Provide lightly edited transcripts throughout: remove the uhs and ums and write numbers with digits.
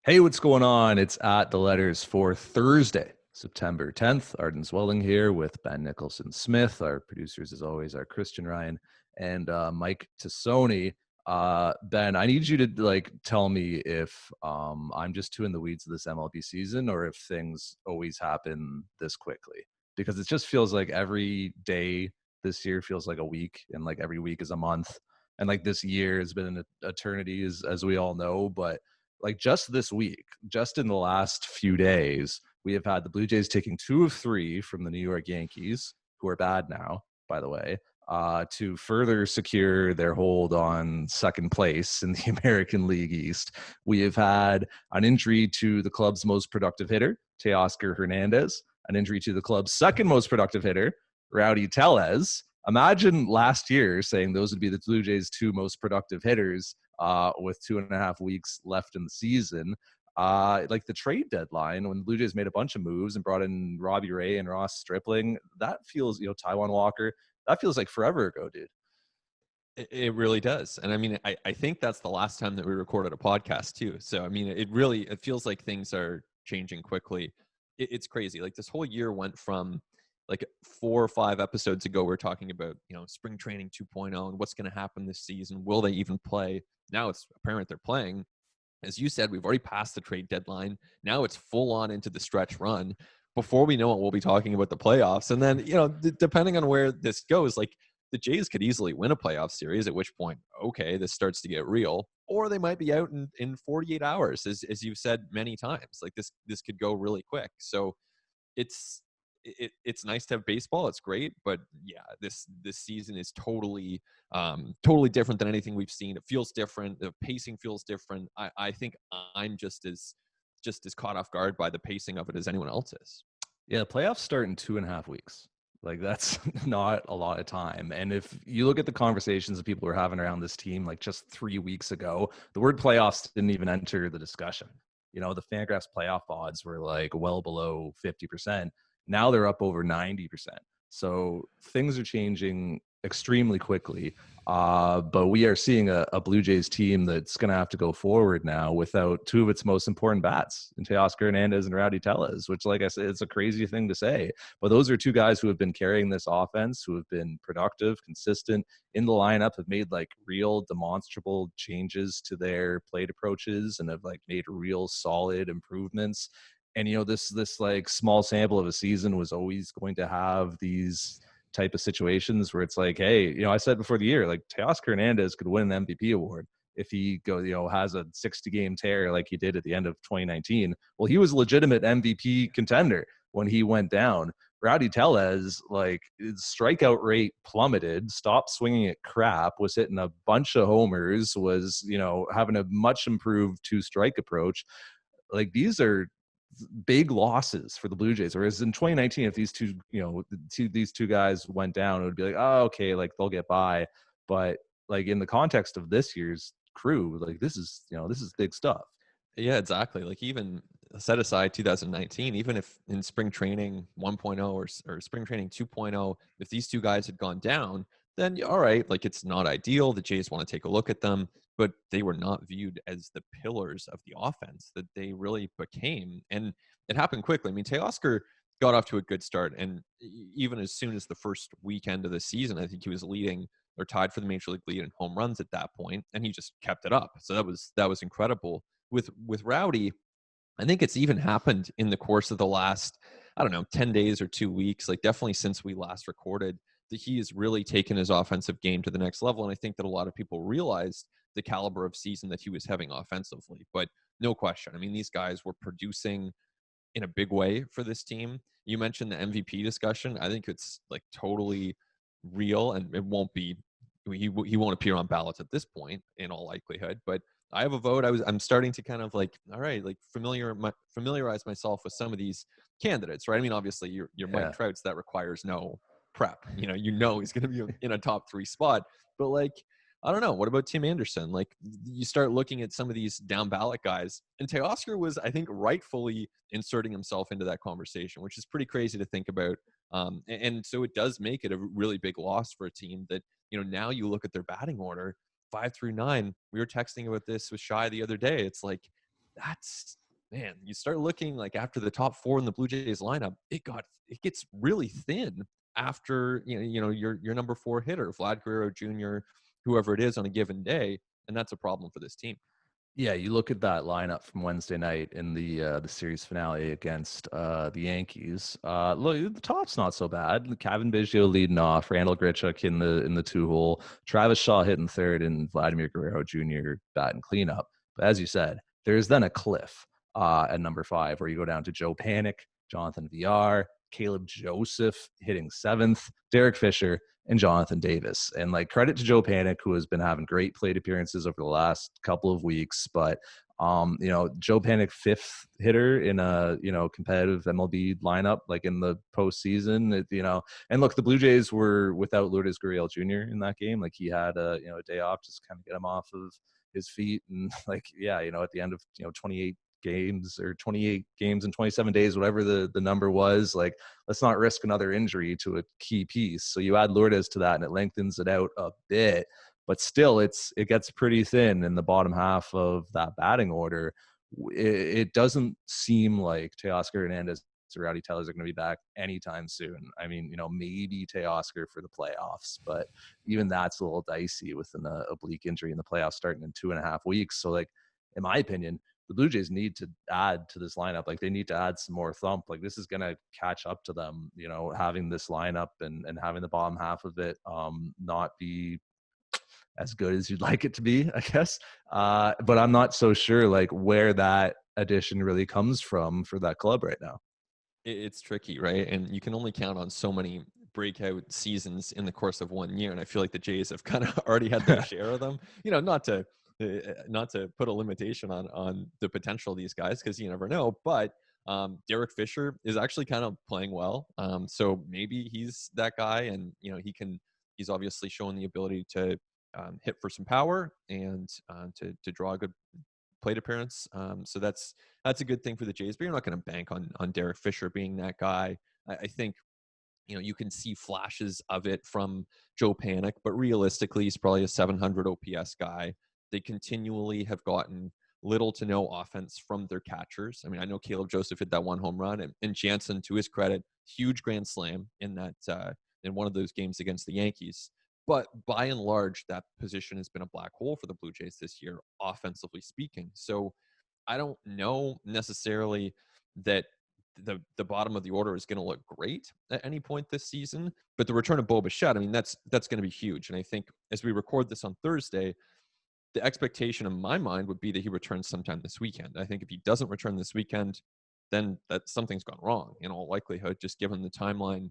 Hey, what's going on? It's at the letters for Thursday, September 10th. Arden Swelling here with Ben Nicholson Smith. Our producers, as always, are Christian Ryan and Mike Tassoni. Ben, I need you to tell me if I'm just too in the weeds of this MLB season or if things always happen this quickly. Because it just feels like every day this year feels like a week, and like every week is a month. And like this year has been an eternity, as we all know, but like just this week, just in the last few days, we have had the Blue Jays taking 2 of 3 from the New York Yankees, who are bad now, by the way, to further secure their hold on second place in the American League East. We have had an injury to the club's most productive hitter, Teoscar Hernandez, an injury to the club's second most productive hitter, Rowdy Tellez. Imagine last year saying those would be the Blue Jays' 2 most productive hitters with 2.5 weeks left in the season. Like the trade deadline, when the Blue Jays made a bunch of moves and brought in Robbie Ray and Ross Stripling, that feels, Taijuan Walker, that feels like forever ago, dude. It really does. And I mean, I think that's the last time that we recorded a podcast too. So, I mean, it feels like things are changing quickly. It's crazy. Like this whole year went from like 4 or 5 episodes ago, we're talking about, spring training 2.0 and what's going to happen this season. Will they even play? Now it's apparent they're playing. As you said, we've already passed the trade deadline. Now it's full on into the stretch run. Before we know it, we'll be talking about the playoffs. And then, depending on where this goes, like the Jays could easily win a playoff series, at which point, okay, this starts to get real. Or they might be out in 48 hours, as you've said many times. Like this could go really quick. So it's nice to have baseball. It's great, but yeah, this season is totally different than anything we've seen. It feels different. The pacing feels different. I think I'm just as caught off guard by the pacing of it as anyone else is. Yeah, playoffs start in 2.5 weeks. Like that's not a lot of time. And if you look at the conversations that people were having around this team, like just 3 weeks ago, the word playoffs didn't even enter the discussion. The Fangraphs playoff odds were like well below 50%. Now they're up over 90%. So things are changing extremely quickly. But we are seeing a Blue Jays team that's going to have to go forward now without 2 of its most important bats, in Teoscar Hernandez and Rowdy Tellez, which, like I said, it's a crazy thing to say. But those are 2 guys who have been carrying this offense, who have been productive, consistent in the lineup, have made like real demonstrable changes to their plate approaches and have like made real solid improvements. And, this like small sample of a season was always going to have these type of situations where it's like, hey, I said before the year, like Teoscar Hernandez could win an MVP award if he has a 60-game tear like he did at the end of 2019. Well, he was a legitimate MVP contender when he went down. Rowdy Tellez, like his strikeout rate plummeted, stopped swinging at crap, was hitting a bunch of homers, was, having a much improved 2-strike approach. Like these are big losses for the Blue Jays. Whereas in 2019, if these these two guys went down, it would be like, oh, okay, like they'll get by. But like in the context of this year's crew, like this is big stuff. Yeah, exactly. Like even set aside 2019, even if in spring training 1.0 or spring training 2.0, if these 2 guys had gone down, then all right, like it's not ideal. The Jays want to take a look at them, but they were not viewed as the pillars of the offense that they really became. And it happened quickly. I mean, Teoscar got off to a good start. And even as soon as the first weekend of the season, I think he was leading or tied for the major league lead in home runs at that point, and he just kept it up. So that was incredible. With Rowdy, I think it's even happened in the course of the last, I don't know, 10 days or 2 weeks, like definitely since we last recorded, that he has really taken his offensive game to the next level. And I think that a lot of people realized the caliber of season that he was having offensively. But no question. I mean, these guys were producing in a big way for this team. You mentioned the MVP discussion. I think it's like totally real, and it won't be, he won't appear on ballots at this point in all likelihood, but I have a vote. I'm starting to kind of like, all right, like familiarize myself with some of these candidates, right? I mean, obviously you're Mike Yeah. Trout's, that requires no prep. He's going to be in a top 3 spot, but like, I don't know. What about Tim Anderson? Like you start looking at some of these down ballot guys, and Teoscar was, I think, rightfully inserting himself into that conversation, which is pretty crazy to think about. And so it does make it a really big loss for a team that, now you look at their batting order, 5 through 9. We were texting about this with Shy the other day. It's like that's, man, you start looking like after the top 4 in the Blue Jays lineup, it gets really thin after, your number 4 hitter, Vlad Guerrero Jr., whoever it is on a given day, and that's a problem for this team. Yeah, you look at that lineup from Wednesday night in the series finale against the Yankees. Look, the top's not so bad. Kevin Biggio leading off, Randall Grichuk in the 2-hole, Travis Shaw hitting third, and Vladimir Guerrero Jr. batting cleanup. But as you said, there's then a cliff at number 5 where you go down to Joe Panic, Jonathan VR, Caleb Joseph hitting 7th, Derek Fisher, and Jonathan Davis. And like, credit to Joe Panic, who has been having great plate appearances over the last couple of weeks. But Joe Panic, 5th hitter in a competitive MLB lineup, like in the postseason. And look, the Blue Jays were without Lourdes Gurriel Jr. in that game. Like, he had a day off, just kind of get him off of his feet. And like, yeah, at the end of 28 games or 28 games in 27 days, whatever the number was, like, let's not risk another injury to a key piece. So you add Lourdes to that and it lengthens it out a bit, but still it gets pretty thin in the bottom half of that batting order. It doesn't seem like Teoscar Hernandez or Rowdy Tellers are going to be back anytime soon. I mean, maybe Teoscar for the playoffs, but even that's a little dicey with an oblique injury in the playoffs starting in 2.5 weeks. So, like, in my opinion, the Blue Jays need to add to this lineup. Like, they need to add some more thump. Like, this is going to catch up to them, having this lineup and having the bottom half of it not be as good as you'd like it to be, I guess. But I'm not so sure, like, where that addition really comes from for that club right now. It's tricky, right? And you can only count on so many breakout seasons in the course of 1 year. And I feel like the Jays have kind of already had their share of them, not to put a limitation on the potential of these guys, because you never know. But Derek Fisher is actually kind of playing well. So maybe he's that guy, and he's obviously shown the ability to hit for some power and to draw a good plate appearance. So that's a good thing for the Jays, but you're not going to bank on Derek Fisher being that guy. I think you can see flashes of it from Joe Panic, but realistically, he's probably a 700 OPS guy. They continually have gotten little to no offense from their catchers. I mean, I know Caleb Joseph hit that 1 home run, and Jansen, to his credit, huge grand slam in that in one of those games against the Yankees. But by and large, that position has been a black hole for the Blue Jays this year, offensively speaking. So I don't know necessarily that the bottom of the order is going to look great at any point this season, but the return of Bo Bichette, I mean, that's going to be huge. And I think as we record this on Thursday, the expectation in my mind would be that he returns sometime this weekend. I think if he doesn't return this weekend, then that something's gone wrong in all likelihood, just given the timeline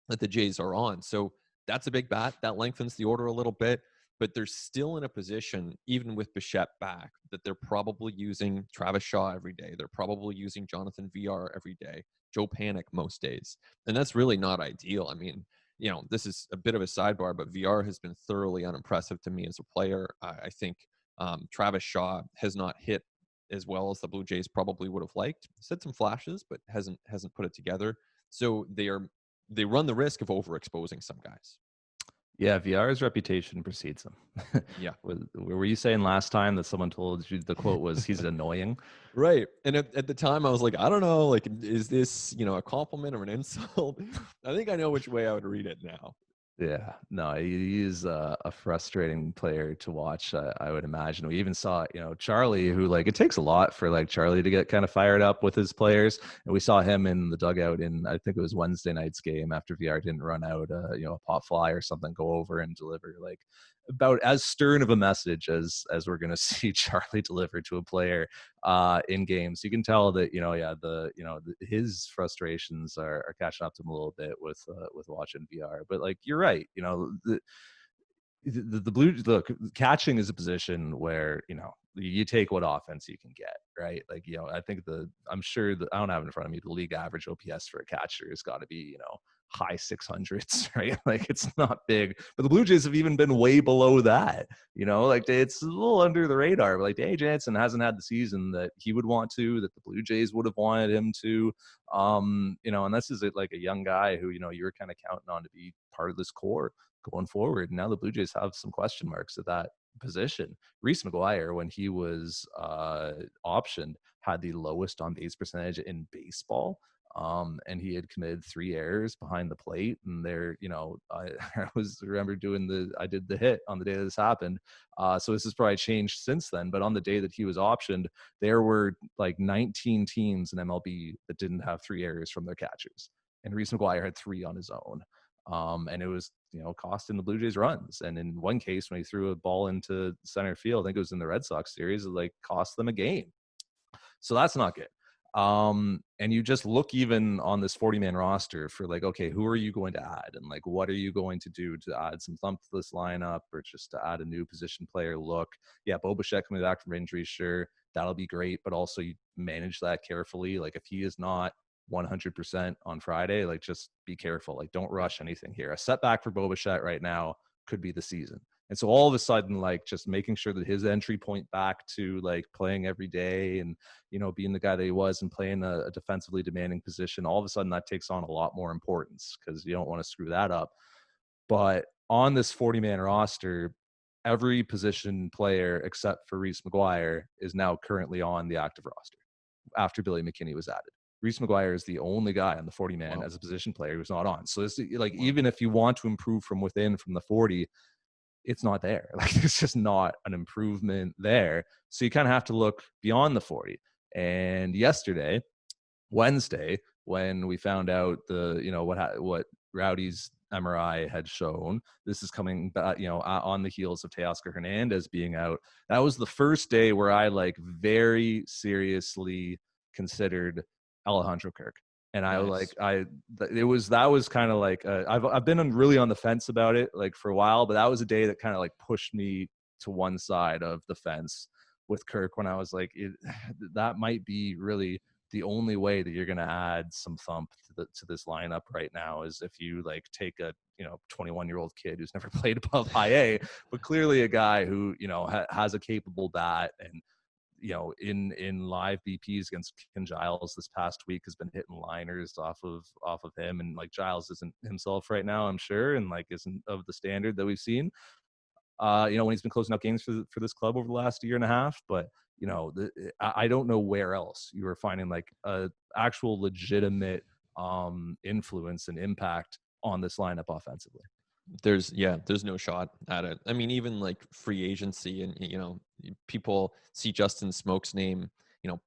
that the Jays are on. So that's a big bat. That lengthens the order a little bit, but they're still in a position, even with Bichette back, that they're probably using Travis Shaw every day. They're probably using Jonathan VR every day, Joe Panic most days. And that's really not ideal. I mean, this is a bit of a sidebar, but VR has been thoroughly unimpressive to me as a player. I think Travis Shaw has not hit as well as the Blue Jays probably would have liked. He's had some flashes, but hasn't put it together. So they run the risk of overexposing some guys. Yeah, VR's reputation precedes him. Yeah. Were you saying last time that someone told you the quote was he's annoying? Right. And at the time I was like, I don't know, like, is this, a compliment or an insult? I think I know which way I would read it now. Yeah, no, he is a frustrating player to watch. I would imagine. We even saw, Charlie, who, like, it takes a lot for like Charlie to get kind of fired up with his players, and we saw him in the dugout in, I think it was Wednesday night's game after VR didn't run out, a pop fly or something, go over and deliver like about as stern of a message as we're going to see Charlie deliver to a player in games. You can tell that his frustrations are catching up to him a little bit with watching VR. But like, you're right, the blue look, catching is a position where you take what offense you can get, right? Like, I think I'm sure that, I don't have it in front of me, the league average OPS for a catcher has got to be high 600s, right? Like, it's not big, but the Blue Jays have even been way below that. Like, it's a little under the radar, but like, Dave Jansen hasn't had the season that he would want to, that the Blue Jays would have wanted him to. And this is like a young guy who you were kind of counting on to be part of this core going forward. And now the Blue Jays have some question marks at that. position. Reese McGuire, when he was optioned, had the lowest on base percentage in baseball. And he had committed 3 errors behind the plate. And there, I remember I did the hit on the day that this happened. So this has probably changed since then. But on the day that he was optioned, there were like 19 teams in MLB that didn't have 3 errors from their catchers. And Reese McGuire had 3 on his own. And it was, costing the Blue Jays runs. And in one case, when he threw a ball into center field, I think it was in the Red Sox series, it like cost them a game. So that's not good. And you just look even on this 40-man roster for like, okay, who are you going to add? And like, what are you going to do to add some thump to this lineup or just to add a new position player look? Yeah, Bo Bichette coming back from injury, sure, that'll be great. But also you manage that carefully. Like if he is not 100% on Friday, like just be careful. Like don't rush anything here. A setback for Bo Bichette right now could be the season. And so all of a sudden, like just making sure that his entry point back to like playing every day and, being the guy that he was and playing a defensively demanding position, all of a sudden that takes on a lot more importance because you don't want to screw that up. But on this 40-man roster, every position player except for Reese McGuire is now currently on the active roster after Billy McKinney was added. Reese McGuire is the only guy on the 40-man as a position player who's not on. So it's like, even if you want to improve from within from the 40, it's not there. Like it's just not an improvement there. So you kind of have to look beyond the 40. And yesterday, Wednesday, when we found out what Rowdy's MRI had shown, this is coming back, on the heels of Teoscar Hernandez being out. That was the first day where I like very seriously considered Alejandro Kirk. And Nice. that was kind of like, I've been really on the fence about it like for a while, but that was a day that kind of like pushed me to one side of the fence with Kirk when I was like, that might be really the only way that you're going to add some thump to this lineup right now is if you like take a 21-year-old kid who's never played above high A, but clearly a guy who has a capable bat and in live BPs against Ken Giles this past week has been hitting liners off of him, and like Giles isn't himself right now, I'm sure, and like isn't of the standard that we've seen. When he's been closing out games for this club over the last year and a half, but I don't know where else you are finding like a actual legitimate influence and impact on this lineup offensively. There's no shot at it. I mean, even like free agency and people see Justin Smoke's name,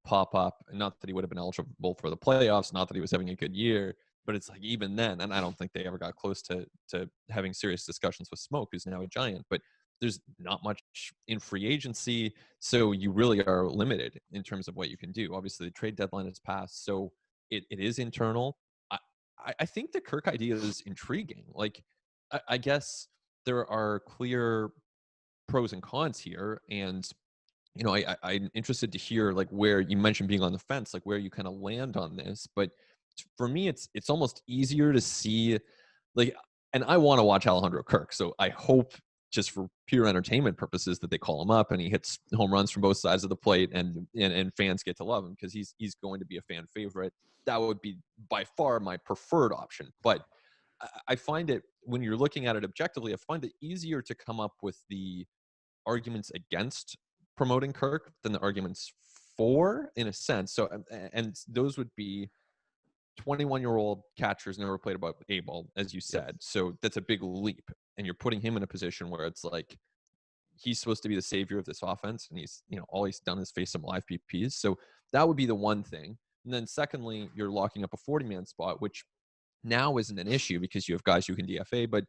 pop up. Not that he would have been eligible for the playoffs, not that he was having a good year, but it's like even then, and I don't think they ever got close to having serious discussions with Smoke, who's now a Giant, but there's not much in free agency. So you really are limited in terms of what you can do. Obviously the trade deadline has passed. So it is internal. I think the Kirk idea is intriguing. Like, I guess there are clear pros and cons here. And, I'm interested to hear like where you mentioned being on the fence, like where you kind of land on this. But for me, it's almost easier to see like, and I want to watch Alejandro Kirk. So I hope just for pure entertainment purposes that they call him up and he hits home runs from both sides of the plate and fans get to love him because he's going to be a fan favorite. That would be by far my preferred option. But I find it, when you're looking at it objectively, I find it easier to come up with the arguments against promoting Kirk than the arguments for, in a sense. So, and those would be 21-year-old catchers never played above A ball, as you Yep. said. So that's a big leap. And you're putting him in a position where it's like, he's supposed to be the savior of this offense. And he's, all he's done is face some live PPs. So that would be the one thing. And then secondly, you're locking up a 40-man spot, which now isn't an issue because you have guys who can DFA. But,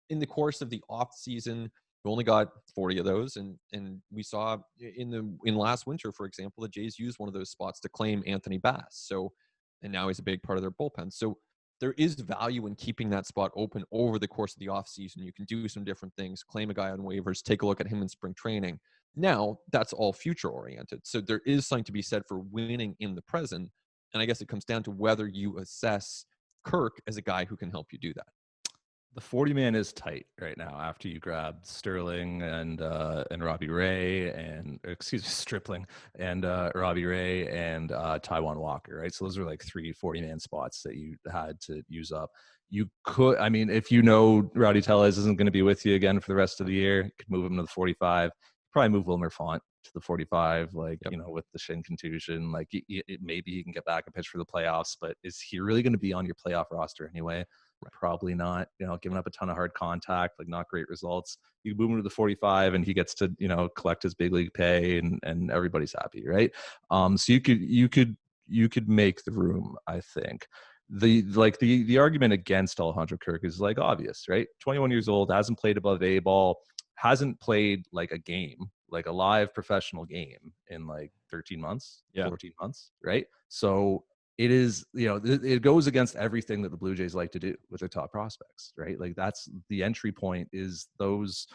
in the course of the off season, we only got 40 of those. And we saw in last winter, for example, the Jays used one of those spots to claim Anthony Bass. So, and now he's a big part of their bullpen. So there is value in keeping that spot open over the course of the offseason. You can do some different things, claim a guy on waivers, take a look at him in spring training. Now, that's all future oriented. So there is something to be said for winning in the present. And I guess it comes down to whether you assess Kirk as a guy who can help you do that. The 40 man is tight right now after you grab Sterling and Robbie Ray and excuse me, Stripling and Robbie Ray and Taiwan Walker, right? So those are like 3 40 man spots that you had to use up. You could, I mean, if you know Rowdy Tellez isn't going to be with you again for the rest of the year, you could move him to the 45. Probably move Wilmer Font to the 45, like, Yep. you know, with the shin contusion. Like, maybe he can get back and pitch for the playoffs, but is he really going to be on your playoff roster anyway? Right. Probably not. You know, giving up a ton of hard contact, like not great results. You move him to the 45 and he gets to, you know, collect his big league pay and everybody's happy, right? So you could make the room, I think. The argument against Alejandro Kirk is like obvious, right? 21 years old, hasn't played above A ball, hasn't played like a game, like a live professional game in like 13 months, Yeah. 14 months, right? So it is, you know, it goes against everything that the Blue Jays like to do with their top prospects, right? Like that's the entry point is those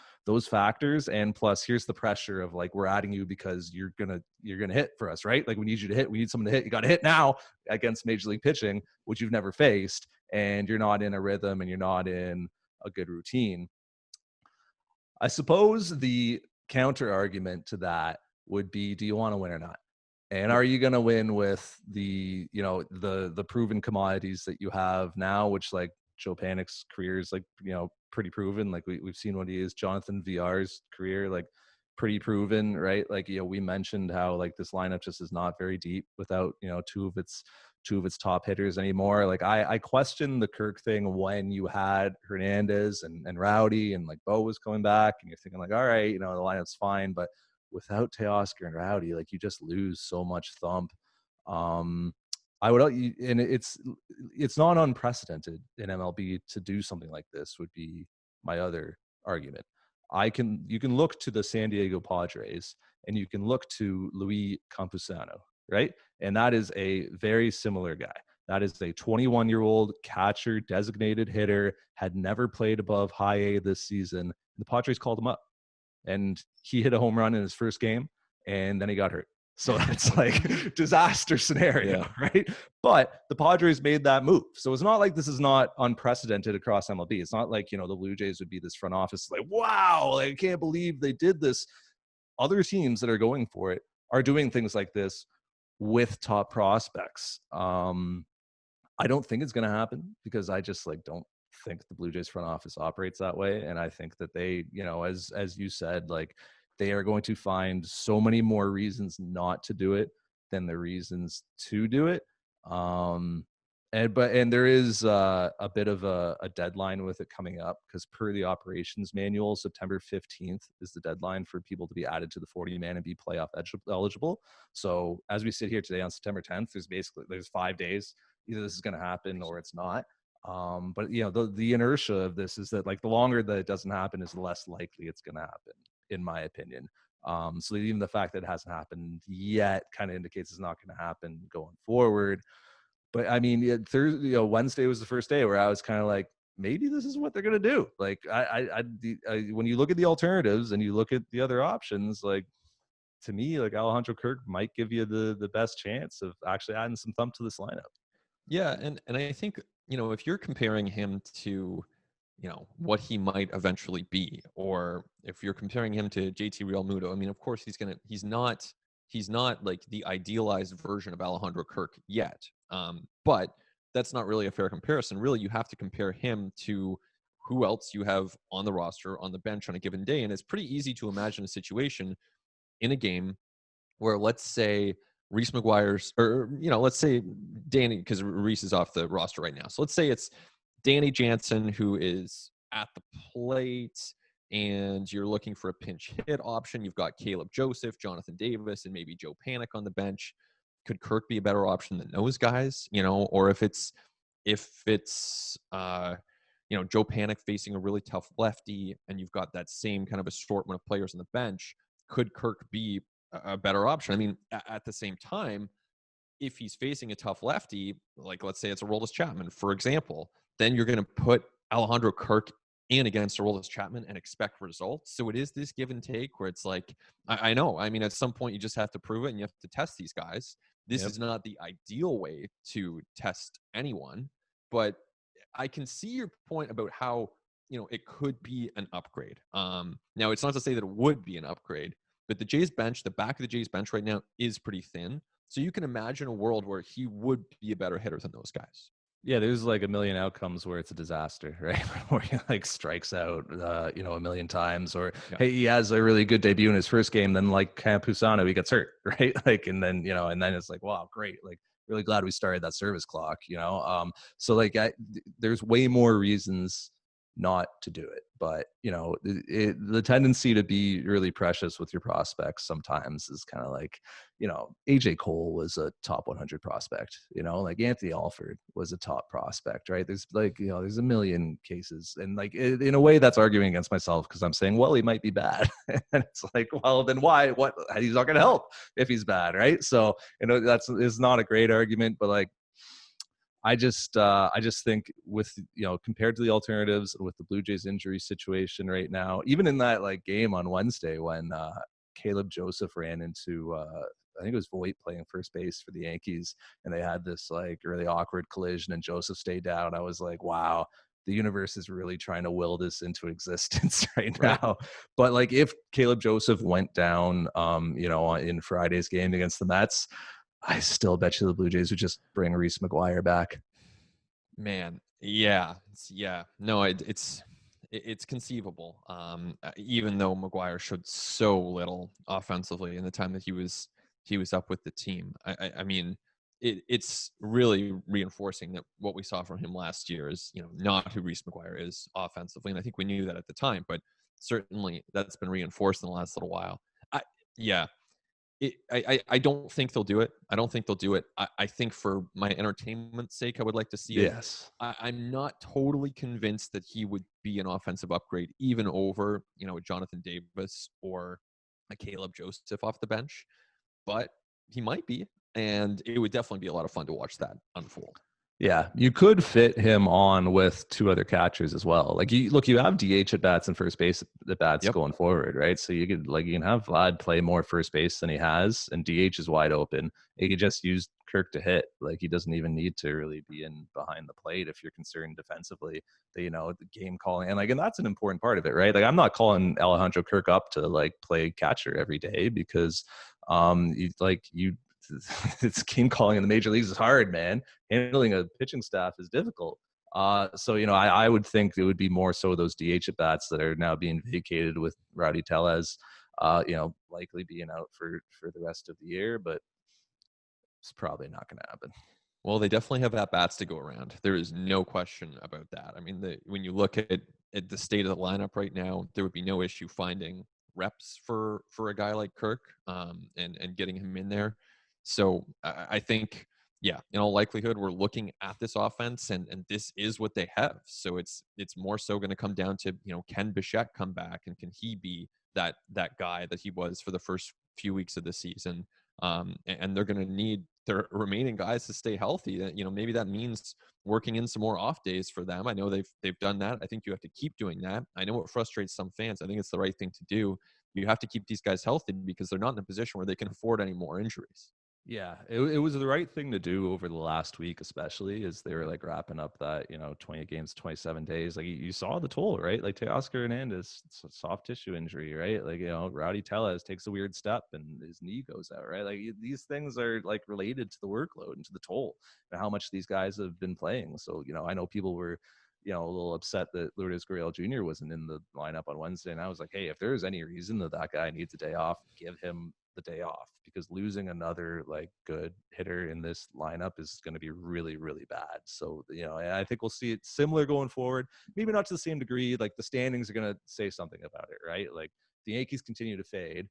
factors, and plus here's the pressure of like we're adding you because you're gonna hit for us, right? Like we need you to hit, we need someone to hit. You got to hit now against Major League pitching, which you've never faced, and you're not in a rhythm and you're not in a good routine. I suppose the counter argument to that would be, do you want to win or not? And Yep. are you going to win with the, you know, the proven commodities that you have now, which like Joe Panik's career is like, you know, pretty proven. Like we've seen what he is. Jonathan VR's career, like pretty proven, right? Like, you know, we mentioned how like this lineup just is not very deep without, you know, two of its top hitters anymore. Like I question the Kirk thing when you had Hernandez and Rowdy and like Bo was coming back and you're thinking like, all right, you know, the lineup's fine, but without Teoscar and Rowdy, like you just lose so much thump. Um, I would, and it's not unprecedented in MLB to do something like this. Would be my other argument. You can look to the San Diego Padres and you can look to Luis Campusano, right? And that is a very similar guy. That is a 21-year-old catcher, designated hitter, had never played above high A this season. The Padres called him up and he hit a home run in his first game and then he got hurt. So that's like disaster scenario, Yeah. right? But the Padres made that move. So it's not like this is not unprecedented across MLB. It's not like, you know, the Blue Jays would be this front office like, wow, like, I can't believe they did this. Other teams that are going for it are doing things like this with top prospects. I don't think it's going to happen because I just like don't think the Blue Jays front office operates that way, and I think that they, you know, as you said, like they are going to find so many more reasons not to do it than the reasons to do it. And there is a bit of a deadline with it coming up because per the operations manual, September 15th is the deadline for people to be added to the 40 man and be playoff eligible. So as we sit here today on September 10th, there's 5 days. Either this is going to happen or it's not. But you know, the inertia of this is that like the longer that it doesn't happen is the less likely it's going to happen, in my opinion. So even the fact that it hasn't happened yet kind of indicates it's not going to happen going forward. But I mean, Thursday, you know, Wednesday was the first day where I was kind of like, maybe this is what they're going to do. Like, when you look at the alternatives and you look at the other options, like to me, like Alejandro Kirk might give you the best chance of actually adding some thump to this lineup. Yeah, and I think, you know, if you're comparing him to, you know, what he might eventually be, or if you're comparing him to JT Realmuto, I mean, of course he's not like the idealized version of Alejandro Kirk yet. But that's not really a fair comparison. Really, you have to compare him to who else you have on the roster, on the bench on a given day. And it's pretty easy to imagine a situation in a game where, let's say, Reese McGuire's, or, you know, let's say Danny, because Reese is off the roster right now. So let's say it's Danny Jansen who is at the plate and you're looking for a pinch hit option. You've got Caleb Joseph, Jonathan Davis, and maybe Joe Panic on the bench. Could Kirk be a better option than those guys? You know, or if it's you know, Joe Panic facing a really tough lefty and you've got that same kind of assortment of players on the bench, could Kirk be a better option? I mean, at the same time, if he's facing a tough lefty, like let's say it's Aroldis Chapman, for example, then you're going to put Alejandro Kirk in against Aroldis Chapman and expect results. So it is this give and take where it's like, I know. I mean, at some point you just have to prove it and you have to test these guys. This Yep. is not the ideal way to test anyone, but I can see your point about how it could be an upgrade. Now it's not to say that it would be an upgrade, but the Jays bench, the back of the Jays bench right now is pretty thin. So you can imagine a world where he would be a better hitter than those guys. Yeah, there's like a million outcomes where it's a disaster, right? Where he like strikes out, a million times, or Yeah. hey, he has a really good debut in his first game, then like Campusano, he gets hurt, right? Like, and then and then it's like, wow, great, like really glad we started that service clock, So like, there's way more reasons not to do it, but the tendency to be really precious with your prospects sometimes is kind of like, AJ Cole was a top 100 prospect, like Anthony Alford was a top prospect, right? There's like, there's a million cases. And like, in a way that's arguing against myself because I'm saying, well, he might be bad. And it's like, well, then why? He's not going to help if he's bad, right? So, is not a great argument, but like, I just think with compared to the alternatives with the Blue Jays injury situation right now, even in that like game on Wednesday when Caleb Joseph ran into I think it was Voit playing first base for the Yankees, and they had this like really awkward collision, and Joseph stayed down. I was like, wow, the universe is really trying to will this into existence right Right. now. But like, if Caleb Joseph went down, in Friday's game against the Mets, I still bet you the Blue Jays would just bring Reese McGuire back. Man, yeah, yeah. No, it's conceivable. Even though McGuire showed so little offensively in the time that he was up with the team, I mean, it's really reinforcing that what we saw from him last year is not who Reese McGuire is offensively, and I think we knew that at the time, but certainly that's been reinforced in the last little while. I yeah, I don't think they'll do it. I don't think they'll do it. I think for my entertainment's sake, I would like to see it. Yes. I'm not totally convinced that he would be an offensive upgrade, even over, Jonathan Davis or a Caleb Joseph off the bench, but he might be. And it would definitely be a lot of fun to watch that unfold. Yeah, you could fit him on with two other catchers as well. Like you have DH at bats and first base at bats Yep. going forward, right? So you can have Vlad play more first base than he has, and DH is wide open. You could just use Kirk to hit. Like, he doesn't even need to really be in behind the plate if you're concerned defensively. The game calling, and that's an important part of it, right? Like, I'm not calling Alejandro Kirk up to like play catcher every day because you it's game calling in the major leagues is hard, man. Handling a pitching staff is difficult. So I would think it would be more so those DH at bats that are now being vacated with Rowdy Tellez, likely being out for the rest of the year, but it's probably not going to happen. Well, they definitely have at bats to go around. There is no question about that. I mean, when you look at the state of the lineup right now, there would be no issue finding reps for a guy like Kirk, and getting him in there. So I think, yeah, in all likelihood, we're looking at this offense, and this is what they have. So it's more so going to come down to, can Bichette come back, and can he be that guy that he was for the first few weeks of the season? And they're going to need their remaining guys to stay healthy. Maybe that means working in some more off days for them. I know they've done that. I think you have to keep doing that. I know it frustrates some fans. I think it's the right thing to do. You have to keep these guys healthy because they're not in a position where they can afford any more injuries. Yeah, it was the right thing to do over the last week, especially as they were like wrapping up that 20 games, 27 days. Like, you saw the toll, right? Like, Teoscar Hernandez, soft tissue injury, right? Like, Rowdy Tellez takes a weird step and his knee goes out, right? Like, these things are like related to the workload and to the toll and how much these guys have been playing. So I know people were a little upset that Lourdes Gurriel Jr. wasn't in the lineup on Wednesday, and I was like, hey, if there's any reason that guy needs a day off, give him the day off, because losing another like good hitter in this lineup is going to be really, really bad. So I think we'll see it similar going forward. Maybe not to the same degree. Like, the standings are going to say something about it, right? Like, the Yankees continue to fade.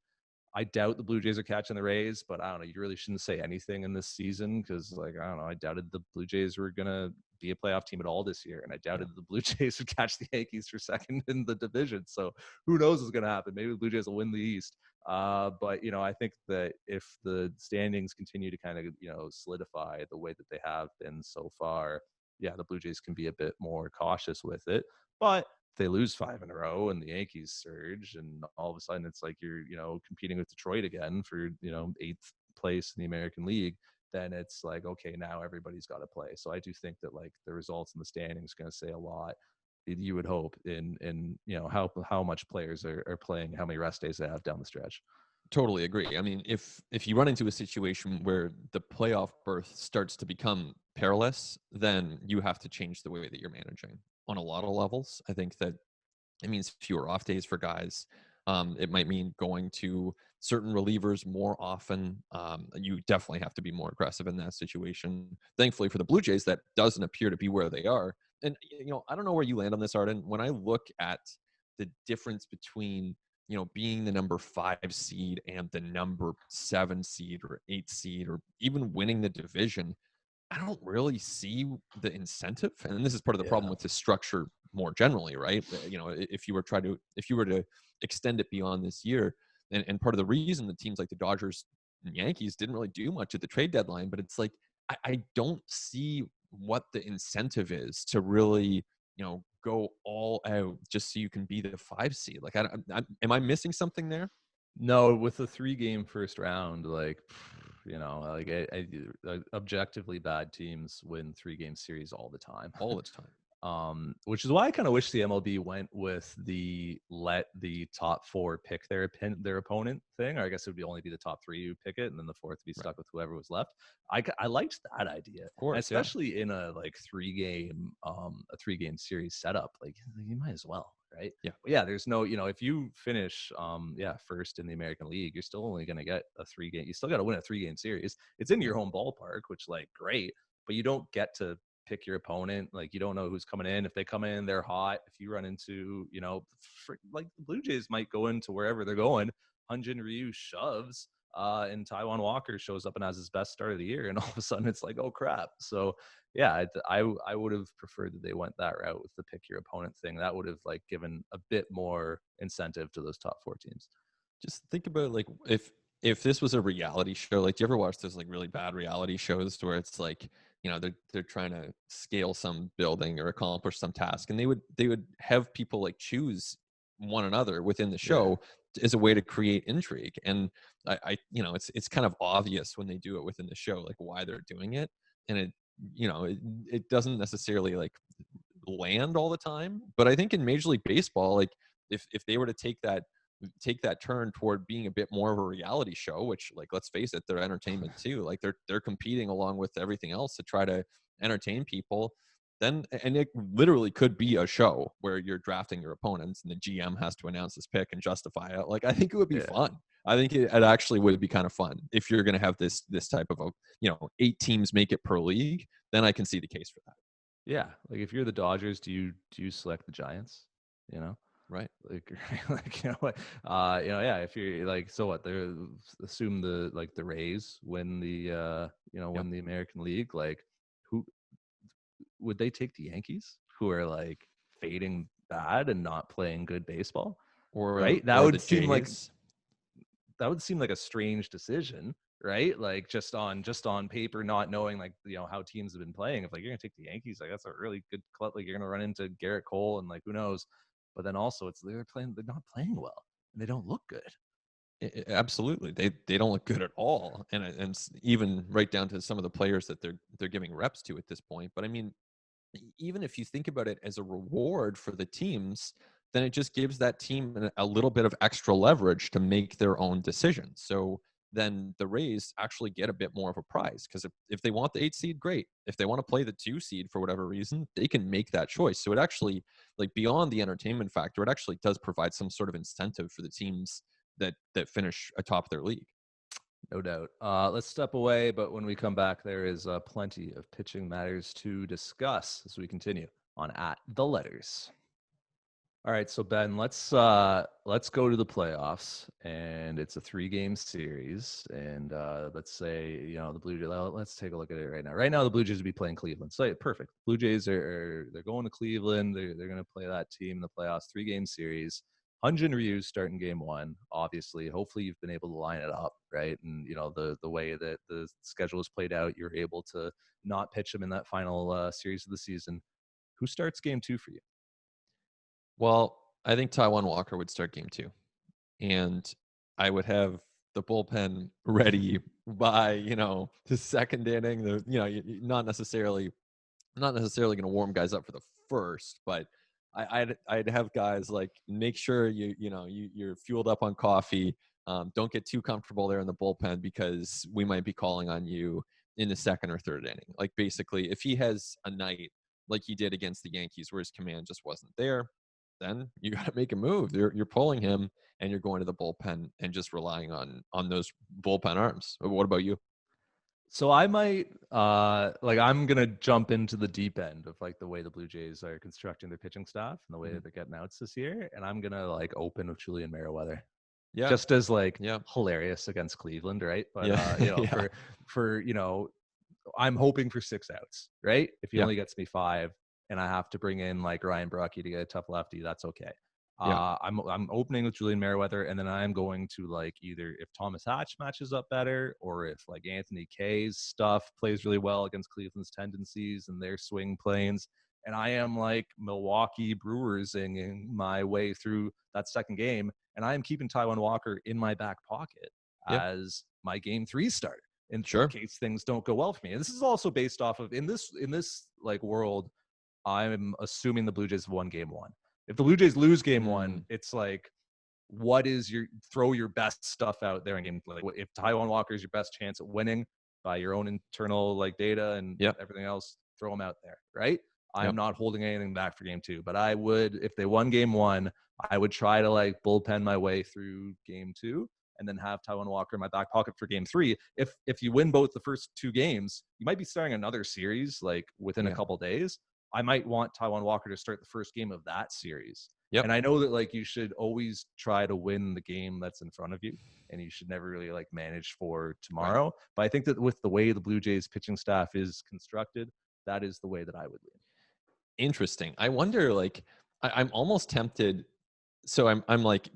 I doubt the Blue Jays are catching the Rays, but I don't know. You really shouldn't say anything in this season because, like, I don't know. I doubted the Blue Jays were going to be a playoff team at all this year, and I Yeah. doubted the Blue Jays would catch the Yankees for second in the division. So who knows what's going to happen? Maybe the Blue Jays will win the East. But I think that if the standings continue to kind of solidify the way that they have been so far, yeah, the Blue Jays can be a bit more cautious with it. But they lose 5 in a row and the Yankees surge, and all of a sudden it's like you're competing with Detroit again for 8th place in the American League, then it's like, okay, now everybody's got to play. So I do think that like the results in the standings going to say a lot. you would hope in how much players are playing, how many rest days they have down the stretch. Totally agree. I mean, if you run into a situation where the playoff berth starts to become perilous, then you have to change the way that you're managing on a lot of levels. I think that it means fewer off days for guys. It might mean going to certain relievers more often. You definitely have to be more aggressive in that situation. Thankfully for the Blue Jays, that doesn't appear to be where they are. And I don't know where you land on this, Arden. When I look at the difference between being the number 5 seed and the number 7 seed or 8 seed, or even winning the division, I don't really see the incentive. And this is part of the problem Yeah. with this structure more generally, right? If you were to extend it beyond this year, and part of the reason that teams like the Dodgers and Yankees didn't really do much at the trade deadline, but it's like I don't see what the incentive is to really go all out just so you can be the 5 seed. Like, am I missing something there? No, with the 3-game first round, like, objectively bad teams win 3-game series all the time. All the time. Which is why I kind of wish the MLB went with the let the top 4 pick their opponent thing. Or I guess it would only be the top 3 who pick it, and then the 4th to be stuck with whoever was left. I liked that idea, Of course, especially in a like 3-game series setup. Like, you might as well, right? Yeah. But yeah, there's no, if you finish first in the American League, you're still only going to get a 3-game. You still got to win a 3-game series. It's in your home ballpark, which, like, great, but you don't get to pick your opponent. Like, you don't know who's coming in. If they come in, they're hot. If you run into, like the Blue Jays might go into wherever they're going, Hyun-Jin Ryu shoves, and Taiwan Walker shows up and has his best start of the year, and all of a sudden it's like, oh crap. So yeah, I would have preferred that they went that route with the pick your opponent thing. That would have like given a bit more incentive to those top 4 teams. Just think about, like, if this was a reality show, like, do you ever watch those like really bad reality shows where it's like, they're trying to scale some building or accomplish some task, and they would have people like choose one another within the show as a way to create intrigue. And it's kind of obvious when they do it within the show, like, why they're doing it. And it doesn't necessarily like land all the time. But I think in Major League Baseball, like, if they were to take that turn toward being a bit more of a reality show, which, like, let's face it, they're entertainment too. Like, they're competing along with everything else to try to entertain people. And it literally could be a show where you're drafting your opponents and the GM has to announce this pick and justify it. Like, I think it would be fun. I think it actually would be kind of fun if you're going to have this type of 8 teams make it per league. Then I can see the case for that. Yeah, like, if you're the Dodgers, do you select the Giants? Right. Like, like, yeah. If you're like, so what? They're assume the Rays win the win the American League. Like, who would they take? The Yankees, who are like fading bad and not playing good baseball, right? That or would the seem like Jays. a strange decision, right? Like, just on paper, not knowing like how teams have been playing. If like you're gonna take the Yankees, like, that's a really good club. Like, you're gonna run into Garrett Cole and like who knows. But then also they're not playing well and they don't look good. Absolutely, they don't look good at all, and even right down to some of the players that they're giving reps to at this point. But I mean, even if you think about it as a reward for the teams, then it just gives that team a little bit of extra leverage to make their own decisions. So then the Rays actually get a bit more of a prize, because if they want the 8 seed, great. If they want to play the 2 seed for whatever reason, they can make that choice. So it actually, like, beyond the entertainment factor, it actually does provide some sort of incentive for the teams that finish atop their league. No doubt. Let's step away, but when we come back, there is plenty of pitching matters to discuss as we continue on At the Letters. All right, so Ben, let's go to the playoffs, and it's a 3-game series, and let's say the Blue Jays. Let's take a look at it right now. Right now, the Blue Jays would be playing Cleveland. So perfect. Blue Jays they're going to Cleveland. They're going to play that team in the playoffs. 3-game series. Hyun-Jin Ryu starting game 1. Obviously, hopefully you've been able to line it up right, and the way that the schedule is played out, you're able to not pitch him in that final series of the season. Who starts game 2 for you? Well, I think Taiwan Walker would start game 2, and I would have the bullpen ready by the second inning. Not necessarily going to warm guys up for the first, but I'd have guys like make sure you're fueled up on coffee. Don't get too comfortable there in the bullpen because we might be calling on you in the second or third inning. Like basically, if he has a night like he did against the Yankees where his command just wasn't there, then you got to make a move. You're pulling him and you're going to the bullpen and just relying on those bullpen arms. What about you? So I might like I'm gonna jump into the deep end of like the way the Blue Jays are constructing their pitching staff and the way Mhm. that they're getting outs this year, and I'm gonna like open with Julian Merriweather, Yeah, just as like yeah, hilarious against Cleveland, right? But yeah, yeah, for I'm hoping for 6 outs, right? If he yeah, only gets me 5 and I have to bring in like Ryan Brucky to get a tough lefty, that's okay. yeah, I'm opening with Julian Merriweather, and then I'm going to like either if Thomas Hatch matches up better, or if like Anthony Kay's stuff plays really well against Cleveland's tendencies and their swing planes, and I am like Milwaukee Brewersing my way through that second game, and I am keeping Taiwan Walker in my back pocket yeah. as my game 3 starter in Sure. case things don't go well for me. And this is also based off of in this like world, I'm assuming the Blue Jays have won game 1. If the Blue Jays lose game 1, Mm, it's like what is your throw your best stuff out there in game, like if Taiwan Walker is your best chance at winning by your own internal like data and yep, everything else, throw them out there, right? I am yep, not holding anything back for game 2, but I would, if they won game 1, I would try to like bullpen my way through game 2 and then have Taiwan Walker in my back pocket for game 3. If you win both the first 2 games, you might be starting another series like within a yeah, couple days. I might want Taiwan Walker to start the first game of that series. yep, And I know that like you should always try to win the game that's in front of you, and you should never really like manage for right. tomorrow. But I think that with the way the Blue Jays pitching staff is constructed, that is the way that I would lean. Interesting. I wonder, like, I'm almost tempted. So I'm like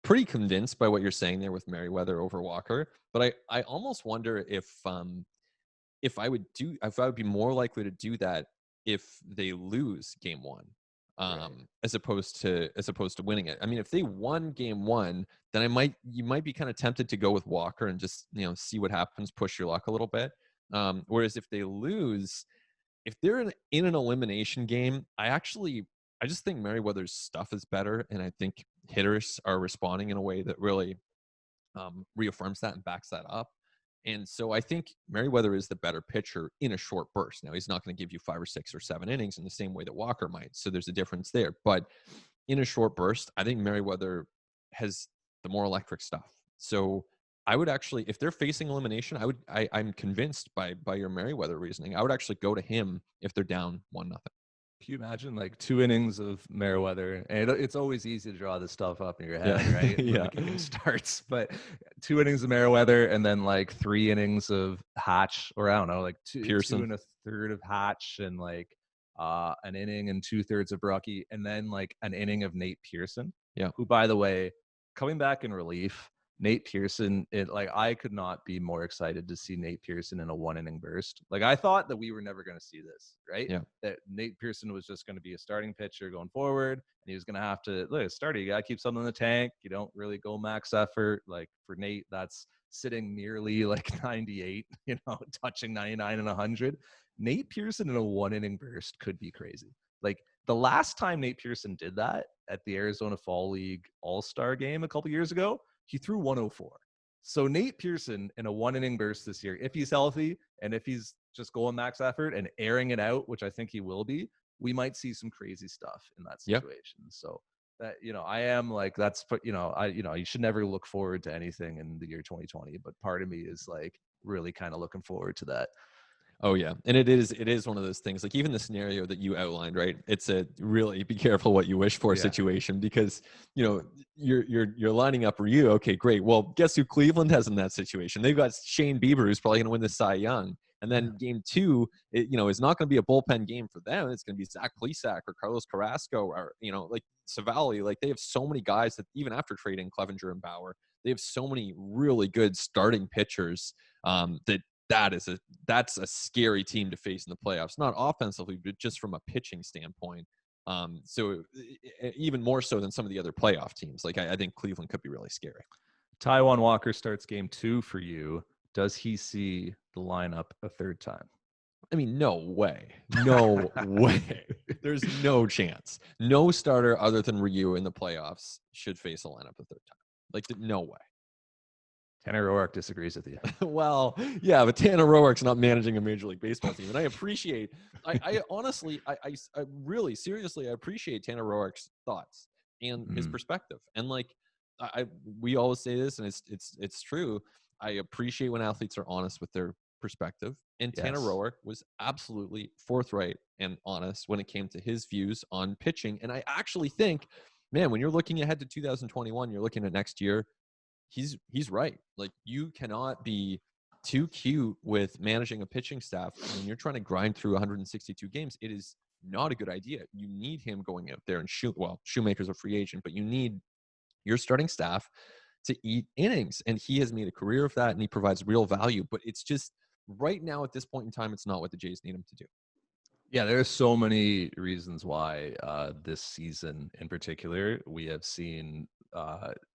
pretty convinced by what you're saying there with Merriweather over Walker, but I almost wonder if I would be more likely to do that if they lose game 1, Right. as opposed to winning it. I mean, if they won game 1, then you might be kind of tempted to go with Walker and just see what happens, push your luck a little bit. Whereas if they lose, if they're in an elimination game, I just think Merriweather's stuff is better, and I think hitters are responding in a way that really reaffirms that and backs that up. And so I think Merriweather is the better pitcher in a short burst. Now, he's not going to give you 5 or 6 or 7 innings in the same way that Walker might. So there's a difference there. But in a short burst, I think Merriweather has the more electric stuff. So I would actually, if they're facing elimination, I'm convinced by your Merriweather reasoning, I would actually go to him if they're down 1-0. Can you imagine like 2 innings of Merriweather? And it's always easy to draw this stuff up in your Yeah. head, right? When the Yeah. game starts. But 2 innings of Merriweather and then like 3 innings of Hatch, or I don't know, like two Pearson. and a third of Hatch, and like an inning and 2/3 of Brucky, and then like an inning of Nate Pearson, Yeah. who, by the way, coming back in relief. Nate Pearson, I could not be more excited to see Nate Pearson in a 1 inning burst. Like I thought that we were never going to see this, right? Yeah. That Nate Pearson was just going to be a starting pitcher going forward, and he was going to have to look starter. You got to keep something in the tank. You don't really go max effort. Like for Nate, that's sitting nearly like 98, touching 99 and 100. Nate Pearson in a 1 inning burst could be crazy. Like the last time Nate Pearson did that at the Arizona Fall League All-Star game a couple years ago, he threw 104. So Nate Pearson in a 1 inning burst this year, if he's healthy and if he's just going max effort and airing it out, which I think he will be, we might see some crazy stuff in that Yeah. situation. So that, I am like, you should never look forward to anything in the year 2020, but part of me is like really kind of looking forward to that. Oh yeah, and it is one of those things. Like even the scenario that you outlined, right? It's a really be careful what you wish for Yeah. situation because you're lining up Ryu. Okay, great. Well, guess who Cleveland has in that situation? They've got Shane Bieber, who's probably going to win the Cy Young. And then game 2, is not going to be a bullpen game for them. It's going to be Zach Plesac or Carlos Carrasco or like Savali. Like they have so many guys that even after trading Clevenger and Bauer, they have so many really good starting pitchers that's a scary team to face in the playoffs, not offensively, but just from a pitching standpoint. So even more so than some of the other playoff teams. Like I think Cleveland could be really scary. Taiwan Walker starts game 2 for you. Does he see the lineup a third time? I mean, no way. No way. There's no chance. No starter other than Ryu in the playoffs should face a lineup a third time. Like, no way. Tanner Roark disagrees with you. Well, yeah, but Tanner Roark's not managing a Major League Baseball team, and I appreciate. I honestly, I really, seriously, I appreciate Tanner Roark's thoughts and his Mm, perspective. And like, we always say this, and it's true. I appreciate when athletes are honest with their perspective, and Tanner yes. Roark was absolutely forthright and honest when it came to his views on pitching. And I actually think, man, when you're looking ahead to 2021, you're looking at next year, he's right. Like, you cannot be too cute with managing a pitching staff when you're trying to grind through 162 games. It is not a good idea. You need him going out there and Shoemaker's a free agent, but you need your starting staff to eat innings. And he has made a career of that, and he provides real value. But it's just right now at this point in time, it's not what the Jays need him to do. Yeah, there are so many reasons why this season in particular we have seen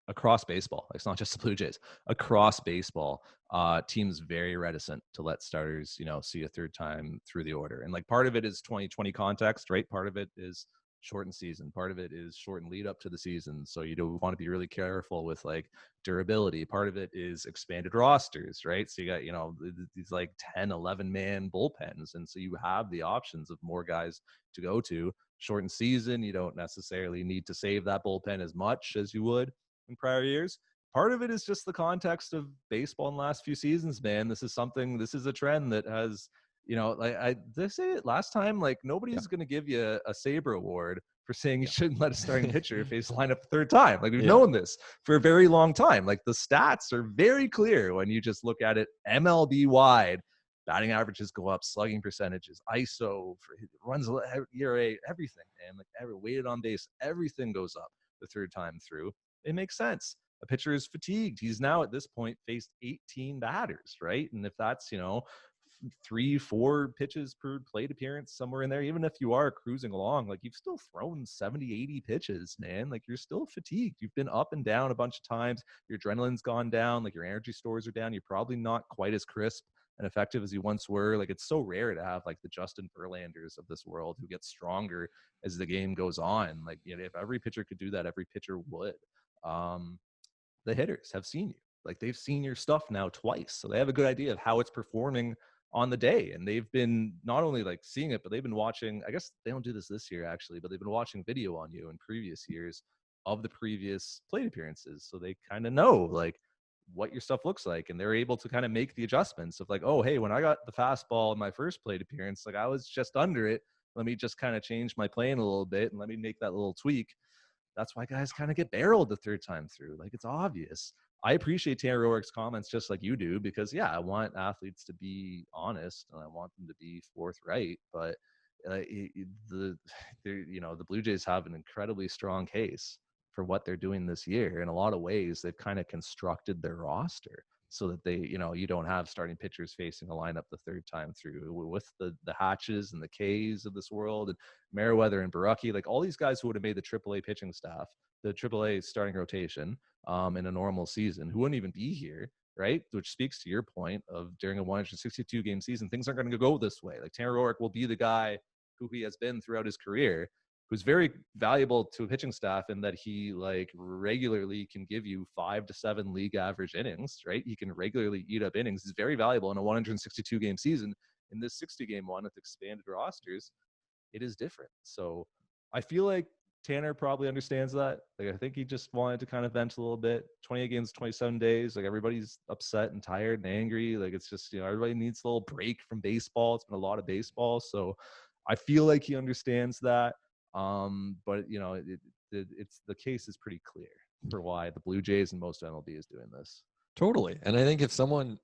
across baseball. It's not just the Blue Jays. Across baseball, teams very reticent to let starters, see a third time through the order. And like part of it is 2020 context, right? Part of it is shortened season. Part of it is shortened lead up to the season. So you do want to be really careful with like durability. Part of it is expanded rosters, right? So you got, these like 10, 11 man bullpens. And so you have the options of more guys to go to. Shortened season, you don't necessarily need to save that bullpen as much as you would in prior years. Part of it is just the context of baseball in the last few seasons, man. This is a trend that has, like did I say it last time? Like Yeah. nobody's going to give you a Sabre award for saying you Yeah. shouldn't let a starting pitcher face line up the third time. Like we've Yeah. known this for a very long time. Like the stats are very clear when you just look at it MLB wide. Batting averages go up, slugging percentages, ISO, runs, ERA, everything, and like every weighted on base, everything goes up the third time through. It makes sense. A pitcher is fatigued. He's now at this point faced 18 batters, right? And if that's, 3-4 pitches per plate appearance, somewhere in there, even if you are cruising along, like you've still thrown 70, 80 pitches, man. Like you're still fatigued. You've been up and down a bunch of times. Your adrenaline's gone down. Like your energy stores are down. You're probably not quite as crisp and effective as you once were. Like it's so rare to have like the Justin Verlanders of this world who get stronger as the game goes on. Like, if every pitcher could do that, every pitcher would. Um, the hitters have seen you. Like they've seen your stuff now twice. So they have a good idea of how it's performing on the day. And they've been not only like seeing it, but they've been watching, I guess they don't do this year actually, but they've been watching video on you in previous years of the previous plate appearances. So they kind of know like what your stuff looks like. And they're able to kind of make the adjustments of like, oh, hey, when I got the fastball in my first plate appearance, like I was just under it. Let me just kind of change my plane a little bit and let me make that little tweak. That's why guys kind of get barreled the third time through. Like it's obvious. I appreciate Tanner Roark's comments just like you do, because yeah, I want athletes to be honest and I want them to be forthright. But the Blue Jays have an incredibly strong case for what they're doing this year. In a lot of ways, they've kind of constructed their roster so that they, you don't have starting pitchers facing a lineup the third time through with the Hatches and the Ks of this world and Merriweather and Baraki, like all these guys who would have made the AAA pitching staff, the AAA starting rotation in a normal season, who wouldn't even be here, right? Which speaks to your point of during a 162 game season, things aren't going to go this way. Like Tanner Roark will be the guy who he has been throughout his career, who's very valuable to a pitching staff in that he like regularly can give you 5 to 7 league average innings, right? He can regularly eat up innings. He's very valuable in a 162 game season. In this 60 game one with expanded rosters, it is different. So I feel like Tanner probably understands that. Like I think he just wanted to kind of vent a little bit. 28 games, 27 days. Like everybody's upset and tired and angry. Like it's just, everybody needs a little break from baseball. It's been a lot of baseball. So I feel like he understands that. But it's the case is pretty clear for why the Blue Jays and most MLB is doing this. Totally. And I think if someone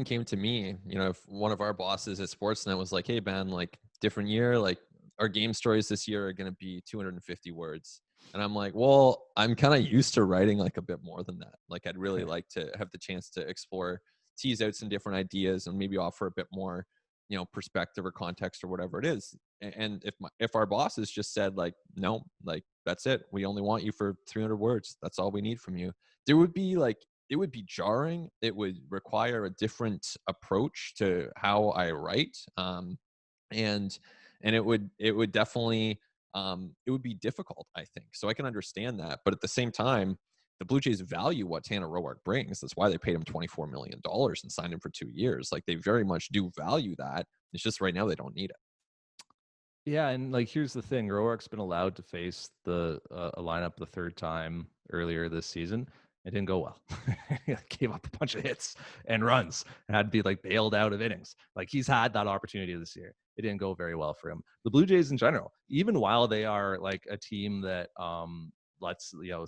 came to me, if one of our bosses at Sportsnet was like, "Hey, Ben, like different year, like our game stories this year are going to be 250 words." And I'm like, "Well, I'm kind of used to writing like a bit more than that. Like I'd really like to have the chance to explore, tease out some different ideas and maybe offer a bit more, perspective or context or whatever it is." And if our bosses just said like, "No, like that's it. We only want you for 300 words. That's all we need from you." There would be like it would be jarring. It would require a different approach to how I write. And it would definitely it would be difficult, I think. So I can understand that. But at the same time, the Blue Jays value what Tanner Roark brings. That's why they paid him $24 million and signed him for 2 years. Like, they very much do value that. It's just right now they don't need it. Yeah, and like here's the thing: Roark's been allowed to face the a lineup the third time earlier this season. It didn't go well. He gave up a bunch of hits and runs and had to be like bailed out of innings. Like he's had that opportunity this year. It didn't go very well for him. The Blue Jays in general, even while they are like a team that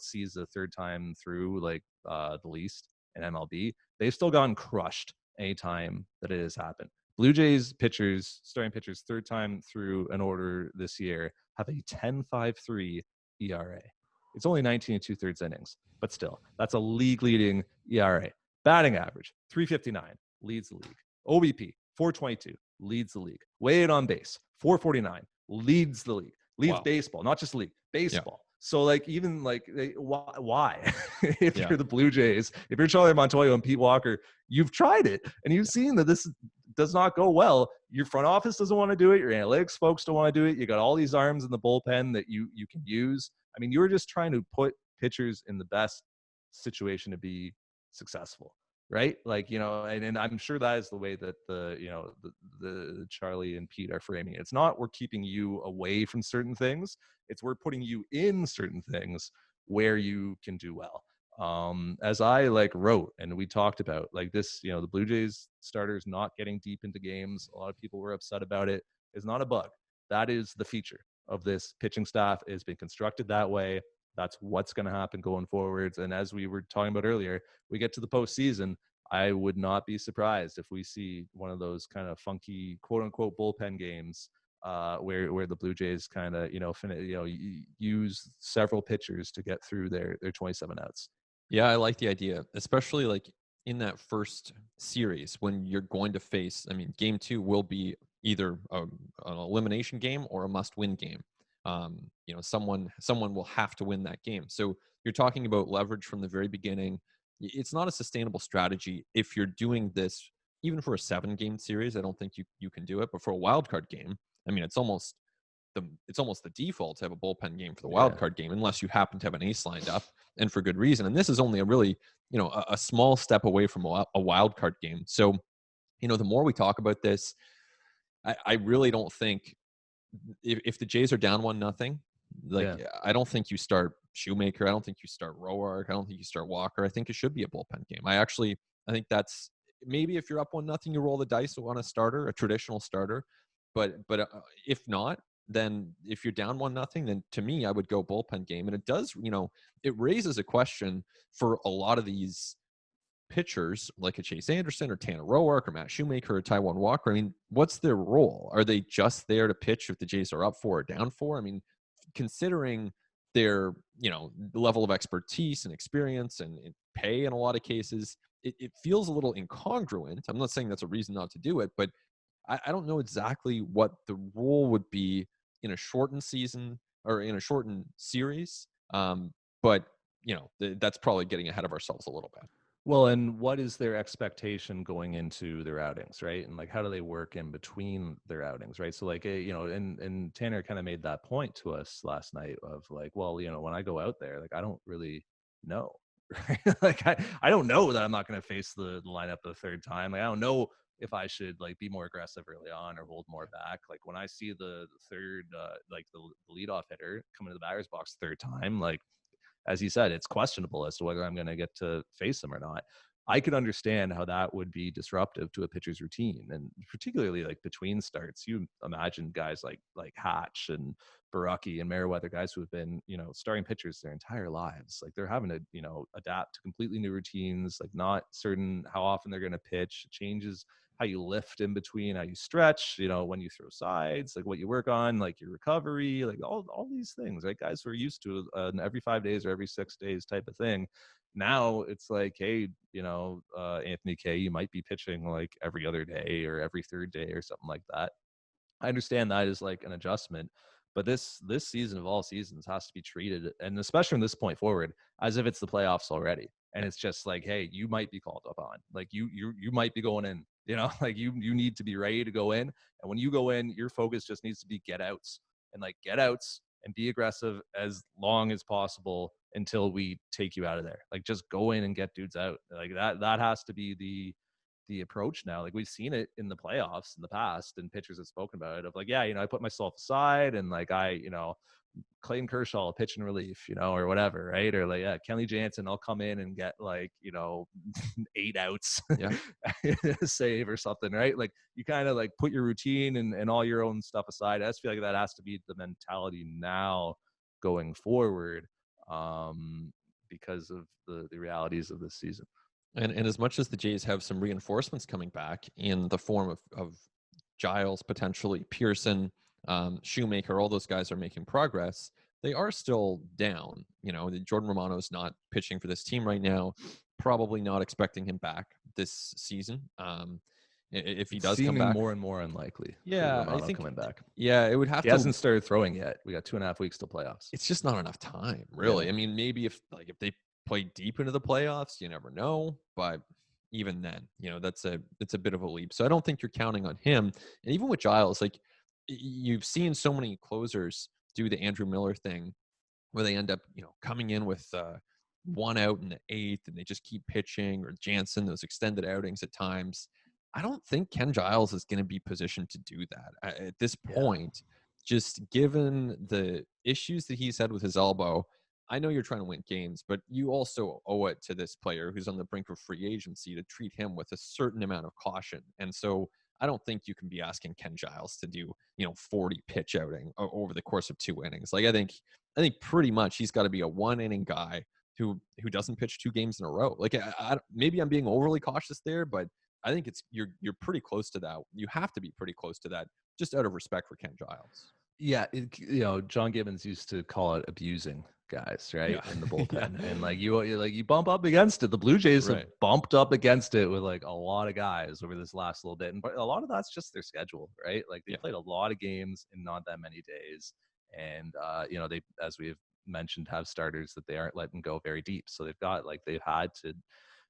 sees the third time through like the least in MLB, they've still gotten crushed anytime that it has happened. Blue Jays pitchers, starting pitchers, third time through an order this year, have a 10.53 ERA. It's only 19 and 2/3 innings, but still, that's a league-leading ERA. Batting average, 359, leads the league. OBP, 422, leads the league. Weighted on base, 449, leads the league. Leads Wow. baseball, not just the league, baseball. Yeah. So like even like why? If Yeah. you're the Blue Jays, if you're Charlie Montoyo and Pete Walker, you've tried it and you've seen that this does not go well. Your front office doesn't want to do it. Your analytics folks don't want to do it. You got all these arms in the bullpen that you can use. I mean, you were just trying to put pitchers in the best situation to be successful, right? Like, and I'm sure that is the way that the Charlie and Pete are framing it. It's not we're keeping you away from certain things. It's we're putting you in certain things where you can do well. As I like wrote and we talked about like this, the Blue Jays starters not getting deep into games. A lot of people were upset about it. Is not a bug. That is the feature of this pitching staff. Has been constructed that way. That's what's going to happen going forwards. And as we were talking about earlier, we get to the postseason. I would not be surprised if we see one of those kind of funky quote unquote bullpen games where the Blue Jays kind of use several pitchers to get through their 27 outs. Yeah, I like the idea, especially like in that first series when you're going to face. I mean, game two will be either an elimination game or a must-win game. Someone will have to win that game. So you're talking about leverage from the very beginning. It's not a sustainable strategy if you're doing this even for a 7-game series. I don't think you can do it, but for a wild card game, I mean, it's almost the default to have a bullpen game for the wild card game, unless you happen to have an ace lined up, and for good reason. And this is only a really, a small step away from a wild card game. So, the more we talk about this, I really don't think if the Jays are down 1-0, I don't think you start Shoemaker. I don't think you start Roark. I don't think you start Walker. I think it should be a bullpen game. I think that's maybe if you're up 1-0, you roll the dice on a starter, a traditional starter. But if not, then if you're down 1-0, then to me, I would go bullpen game. And it does, it raises a question for a lot of these pitchers like a Chase Anderson or Tanner Roark or Matt Shoemaker or Taijuan Walker. I mean, what's their role? Are they just there to pitch if the Jays are up 4 or down 4? I mean, considering their, level of expertise and experience and pay in a lot of cases, it feels a little incongruent. I'm not saying that's a reason not to do it, but I don't know exactly what the role would be in a shortened season or in a shortened series. But that's probably getting ahead of ourselves a little bit. Well, and what is their expectation going into their outings, right? And like, how do they work in between their outings, right? So like, and Tanner kind of made that point to us last night of like, well, when I go out there, like, I don't really know, right? Like, I don't know that I'm not going to face the lineup the third time. Like, I don't know if I should like be more aggressive early on or hold more back. Like when I see the third, like the leadoff hitter coming to the batter's box third time, like, as you said, it's questionable as to whether I'm going to get to face them or not. I could understand how that would be disruptive to a pitcher's routine, and particularly like between starts. You imagine guys like Hatch and Baraki and Merriweather, guys who have been starting pitchers their entire lives. Like they're having to adapt to completely new routines. Like not certain how often they're going to pitch. It changes how you lift in between, how you stretch, when you throw sides, like what you work on, like your recovery, like all these things, right? Guys who are used to an every 5 days or every 6 days type of thing. Now it's like, hey, Anthony Kay, you might be pitching like every other day or every third day or something like that. I understand that is like an adjustment, but this season of all seasons has to be treated, and especially from this point forward, as if it's the playoffs already. And it's just like, hey, you might be called up on. Like you might be going in. Like you need to be ready to go in. And when you go in, your focus just needs to be get outs and like get outs and be aggressive as long as possible until we take you out of there. Like just go in and get dudes out. Like that has to be the approach now. Like we've seen it in the playoffs in the past, and pitchers have spoken about it of like, yeah, I put myself aside and like Clayton Kershaw pitch in relief, or whatever, right? Or like, yeah, Kenley Jansen, I'll come in and get like, 8 outs, Yeah. save or something, right? Like you kind of like put your routine and all your own stuff aside. I just feel like that has to be the mentality now going forward, because of the realities of this season. And as much as the Jays have some reinforcements coming back in the form of Giles, potentially Pearson, Shoemaker, all those guys are making progress. They are still down. Jordan Romano's not pitching for this team right now. Probably not expecting him back this season. If he does come Seeming back, more and more unlikely. yeah, Romano I think coming back. Yeah, it would have He to. hasn't started throwing yet. We got 2.5 weeks till playoffs. It's just not enough time, really. Yeah. I mean, maybe if they play deep into the playoffs, you never know. But even then, it's a bit of a leap. So I don't think you're counting on him. And even with Giles, like you've seen so many closers do the Andrew Miller thing, where they end up, coming in with 1 out in the 8th, and they just keep pitching, or Jansen, those extended outings at times. I don't think Ken Giles is going to be positioned to do that at this point. Just given the issues that he's had with his elbow, I know you're trying to win games, but you also owe it to this player who's on the brink of free agency to treat him with a certain amount of caution. And so I don't think you can be asking Ken Giles to do, 40 pitch outing over the course of 2 innings. Like I think pretty much he's got to be a 1-inning guy who doesn't pitch 2 games in a row. Like maybe I'm being overly cautious there, but I think you're pretty close to that. You have to be pretty close to that, just out of respect for Ken Giles. Yeah, John Gibbons used to call it abusing guys, right? Yeah. In the bullpen. Yeah. And like you bump up against it. The Blue Jays have bumped up against it with like a lot of guys over this last little bit. And a lot of that's just their schedule, right? Like they played a lot of games in not that many days. And they, as we've mentioned, have starters that they aren't letting go very deep. So they've had to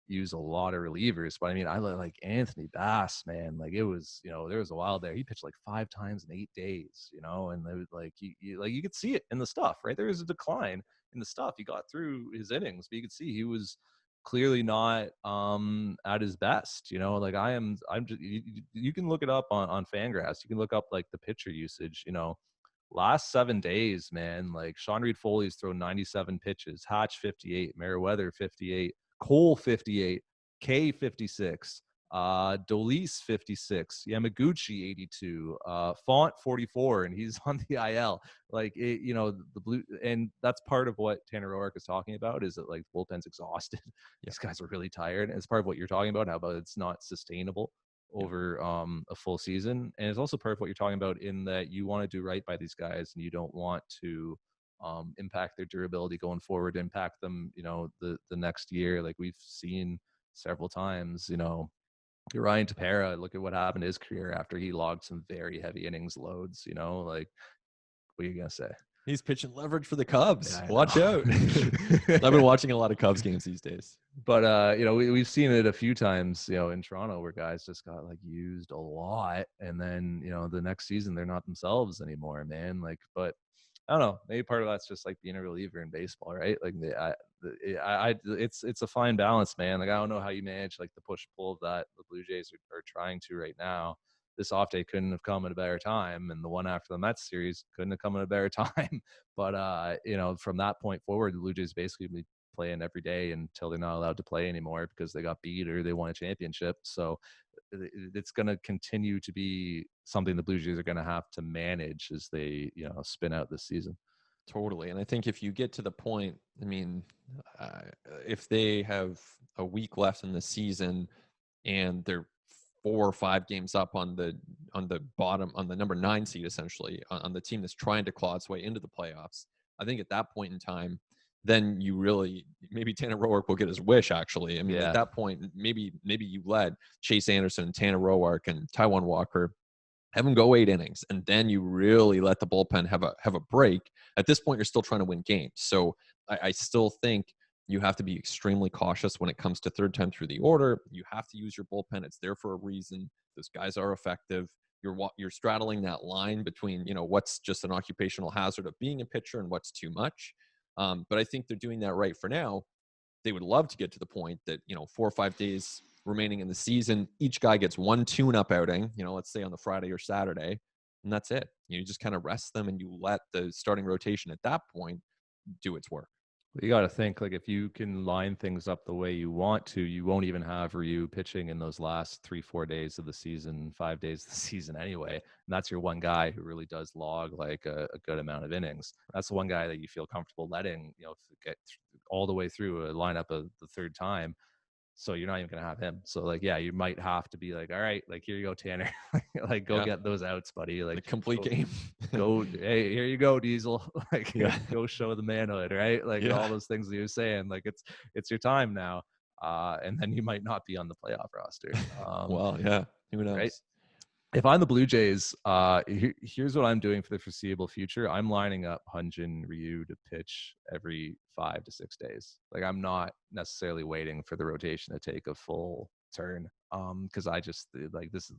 use a lot of relievers. But I mean, I like Anthony Bass, man. Like it was, there was a while there. He pitched like 5 times in 8 days, and they was like you could see it in the stuff, right? There was a decline in the stuff. He got through his innings, but you could see he was clearly not at his best. Like I'm just, you can look it up on Fangraphs. You can look up like the pitcher usage, last 7 days, man. Like Sean Reed Foley's thrown 97 pitches, Hatch 58, Merriweather 58, Cole 58, K 56, Dolis 56, Yamaguchi 82, Font 44, and he's on the IL. Like the blue, and that's part of what Tanner Roark is talking about, is that like the bullpen's exhausted. These guys are really tired, and it's part of what you're talking about, how about it's not sustainable over a full season. And it's also part of what you're talking about, in that you want to do right by these guys and you don't want to impact their durability going forward, impact them, the next year. Like we've seen several times, Ryan Tepera, look at what happened to his career after he logged some very heavy innings loads, like, what are you going to say? He's pitching leverage for the Cubs. Yeah, watch out. I've been watching a lot of Cubs games these days. But we've seen it a few times, in Toronto, where guys just got like used a lot, and then the next season they're not themselves anymore, man. Like, but I don't know. Maybe part of that's just like being a reliever in baseball, right? Like, it's a fine balance, man. Like, I don't know how you manage like the push pull of that. The Blue Jays are trying to right now. This off day couldn't have come at a better time, and the one after the Mets series couldn't have come at a better time. But from that point forward, the Blue Jays basically be playing every day until they're not allowed to play anymore because they got beat or they won a championship. So it's going to continue to be something the Blue Jays are going to have to manage as they spin out this season. Totally. And I think if you get to the point, I mean, if they have a week left in the season and they're 4 or 5 games up on the bottom, on the number 9 seed, essentially on the team that's trying to claw its way into the playoffs, I think at that point in time, then you really, maybe Tanner Roark will get his wish, actually. I mean, at that point, maybe you let Chase Anderson, Tanner Roark, and Taijuan Walker have them go 8 innings, and then you really let the bullpen have a break. At this point, you're still trying to win games. So I still think You have to be extremely cautious when it comes to third time through the order. You have to use your bullpen. It's there for a reason. Those guys are effective. You're straddling that line between, what's just an occupational hazard of being a pitcher and what's too much. But I think they're doing that right for now. They would love to get to the point that, 4 or 5 days remaining in the season, each guy gets one tune-up outing, let's say on the Friday or Saturday, and that's it. You just kind of rest them and you let the starting rotation at that point do its work. You got to think, like, if you can line things up the way you want to, you won't even have Ryu pitching in those last 3-4 days of the season, 5 days of the season anyway. And that's your one guy who really does log like a good amount of innings. That's the one guy that you feel comfortable letting, get all the way through a lineup of the third time. So you're not even going to have him. So like, yeah, you might have to be like, all right, like, here you go, Tanner, like, go get those outs, buddy. Like, the complete game. Hey, here you go, Diesel. Like, Yeah. go show the manhood, right? Like, all those things that you're saying, like, it's your time now. And then you might not be on the playoff roster. Well, yeah, who knows? Right? If I'm the Blue Jays, here's what I'm doing for the foreseeable future. I'm lining up Hyun-Jin Ryu to pitch every 5 to 6 days. Like, I'm not necessarily waiting for the rotation to take a full turn. Because I just like this is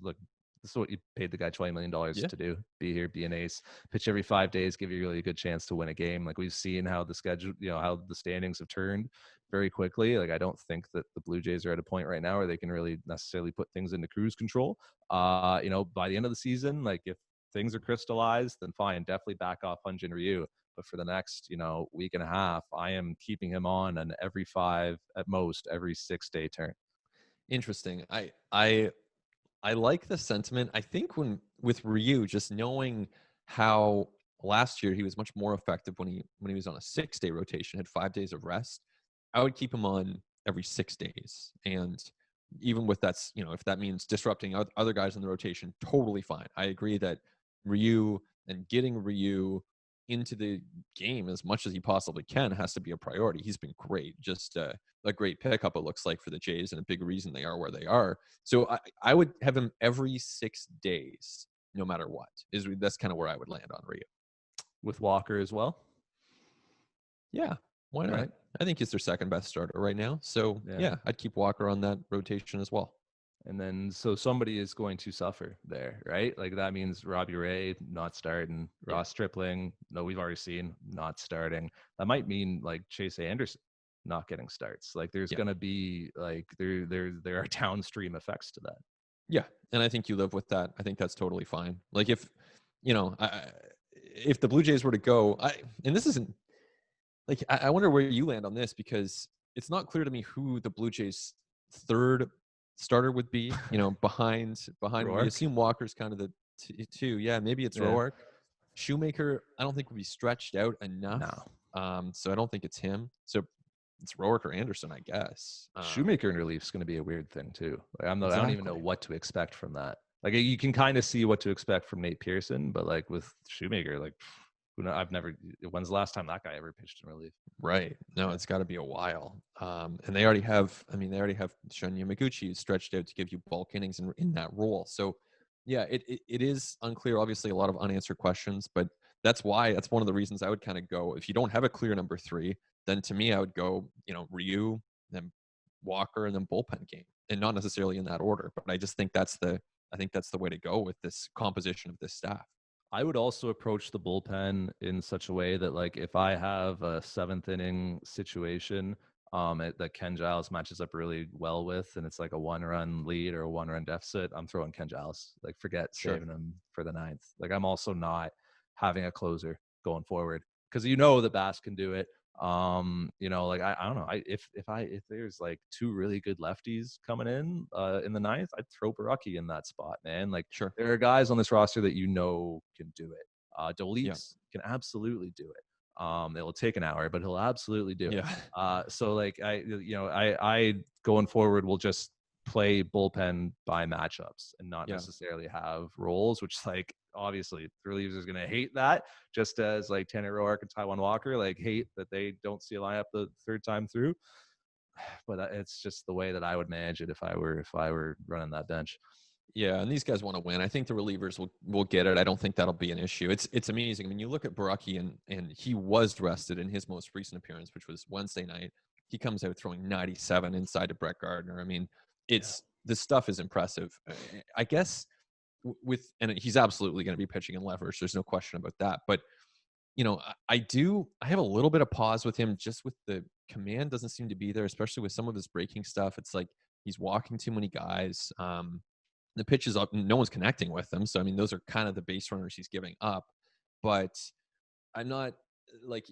what you paid the guy $20 million to do. Be here, be an ace, pitch every 5 days, give you really a good chance to win a game. Like, we've seen how the schedule, how the standings have turned very quickly. Like, I don't think that the Blue Jays are at a point right now where they can really necessarily put things into cruise control. By the end of the season, like, if things are crystallized, then fine, definitely back off Hyun-Jin Ryu. But for the next, week and a half, I am keeping him on an every 5, at most every 6 day turn. Interesting. I like the sentiment. I think with Ryu, just knowing how last year he was much more effective when he was on a 6-day rotation, had 5 days of rest, I would keep him on every 6 days. And even with that, if that means disrupting other guys in the rotation, totally fine. I agree that Ryu and getting Ryu into the game as much as he possibly can has to be a priority. He's been great, just a great pickup, it looks like, for the Jays, and a big reason they are where they are. So I would have him every 6 days, no matter what. That's kind of where I would land on Ryu. With Walker as well? Yeah, why not? Right. I think he's their second best starter right now. So yeah, I'd keep Walker on that rotation as well. And then, so somebody is going to suffer there, right? Like, that means Robbie Ray not starting, Ross Stripling, no, we've already seen, not starting. That might mean like Chase Anderson not getting starts. Like, there's going to be like, there are downstream effects to that. Yeah. And I think you live with that. I think that's totally fine. Like, if, if the Blue Jays were to go, and this isn't like, I wonder where you land on this, because it's not clear to me who the Blue Jays' third starter would be, behind we assume Walker's kind of the two. Yeah, maybe it's Roark. Shoemaker, I don't think would be stretched out enough. No. So I don't think it's him. So it's Roark or Anderson, I guess. Shoemaker in relief is going to be a weird thing too. Like, I don't even know what to expect from that. Like, you can kind of see what to expect from Nate Pearson, but like with Shoemaker, like, when's the last time that guy ever pitched in relief? Right. No, it's got to be a while. And they already have Shun Yamaguchi stretched out to give you bulk innings in that role. So yeah, it is unclear. Obviously, a lot of unanswered questions, but that's one of the reasons I would kind of go, if you don't have a clear number 3, then to me, I would go, Ryu, then Walker, and then bullpen game, and not necessarily in that order. But I just think that's the way to go with this composition of this staff. I would also approach the bullpen in such a way that, like, if I have a 7th inning situation that Ken Giles matches up really well with, and it's like a 1-run lead or a 1-run deficit, I'm throwing Ken Giles. Like, forget saving him for the 9th. Like, I'm also not having a closer going forward, because that Bass can do it. Like, I don't know. If there's like 2 really good lefties coming in the 9th, I'd throw Baraki in that spot, man. Like, there are guys on this roster that can do it. Doleeks can absolutely do it. It will take an hour, but he'll absolutely do it. So like, I going forward will just play bullpen by matchups and not necessarily have roles, which, like, obviously the relievers is going to hate that, just as like Tanner Roark and Taijuan Walker like hate that they don't see a lineup the third time through. But it's just the way that I would manage it if I were running that bench. Yeah, and these guys want to win. I think the relievers will get it. I don't think that'll be an issue. It's amazing. I mean, you look at Baraki, and he was rested in his most recent appearance, which was Wednesday night. he comes out throwing 97 inside to Brett Gardner. I mean, this stuff is impressive. I guess and he's absolutely going to be pitching in leverage. There's no question about that. But I have a little bit of pause with him, just with the command doesn't seem to be there, especially with some of his breaking stuff. It's like he's walking too many guys. The pitch is up, no one's connecting with him. So, I mean, those are kind of the base runners he's giving up. But I'm not like,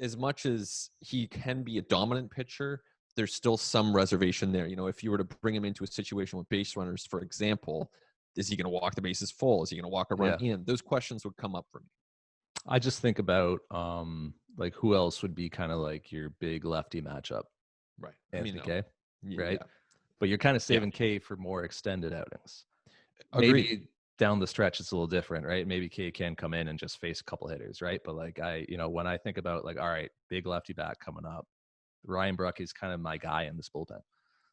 as much as he can be a dominant pitcher, there's still some reservation there. If you were to bring him into a situation with base runners, for example, is he going to walk the bases full? Is he going to walk a run in? Those questions would come up for me. I just think about like who else would be kind of like your big lefty matchup, right? Anthony K, right? Yeah. But you're kind of saving K for more extended outings. Agreed. Maybe down the stretch it's a little different, right? Maybe K can come in and just face a couple hitters, right? But like when I think about like, all right, big lefty back coming up, Ryan Bruck is kind of my guy in this bullpen.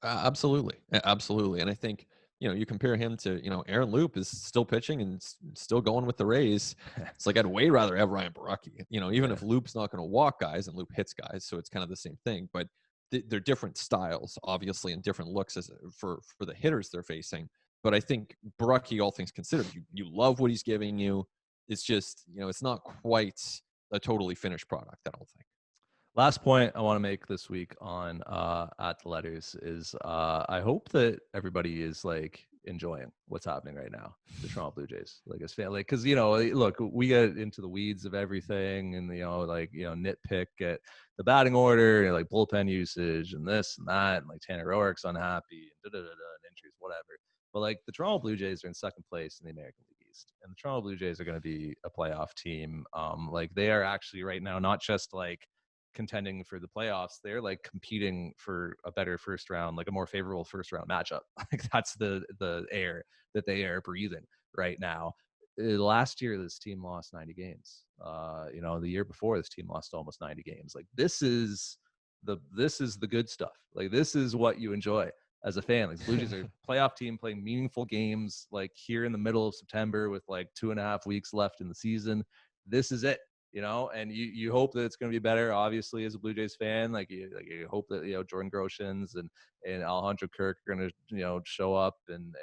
Absolutely, and I think you compare him to Aaron Loop is still pitching and still going with the Rays. It's like I'd way rather have Ryan Baraki. Even if Loop's not going to walk guys and Loop hits guys, so it's kind of the same thing. But they're different styles, obviously, and different looks for the hitters they're facing. But I think Baraki, all things considered, you love what he's giving you. It's just it's not quite a totally finished product, I don't think. Last point I want to make this week on at the letters is I hope that everybody is like enjoying what's happening right now, the Toronto Blue Jays. Like as fan, like because look, we get into the weeds of everything and nitpick at the batting order and like bullpen usage and this and that and like Tanner Roark's unhappy and and injuries, whatever. But like the Toronto Blue Jays are in second place in the American League East, and the Toronto Blue Jays are going to be a playoff team. Like they are actually right now not just like contending for the playoffs, they're like competing for a better first round, like a more favorable first round matchup. Like that's the air that they are breathing right now. Last year this team lost 90 games. The year before this team lost almost 90 games. Like this is the good stuff. Like this is what you enjoy as a fan. Like the Blue Jays are a playoff team playing meaningful games like here in the middle of September with like 2.5 weeks left in the season. This is it. And you hope that it's going to be better, obviously, as a Blue Jays fan. Like you hope that, Jordan Groshans and Alejandro Kirk are going to, show up and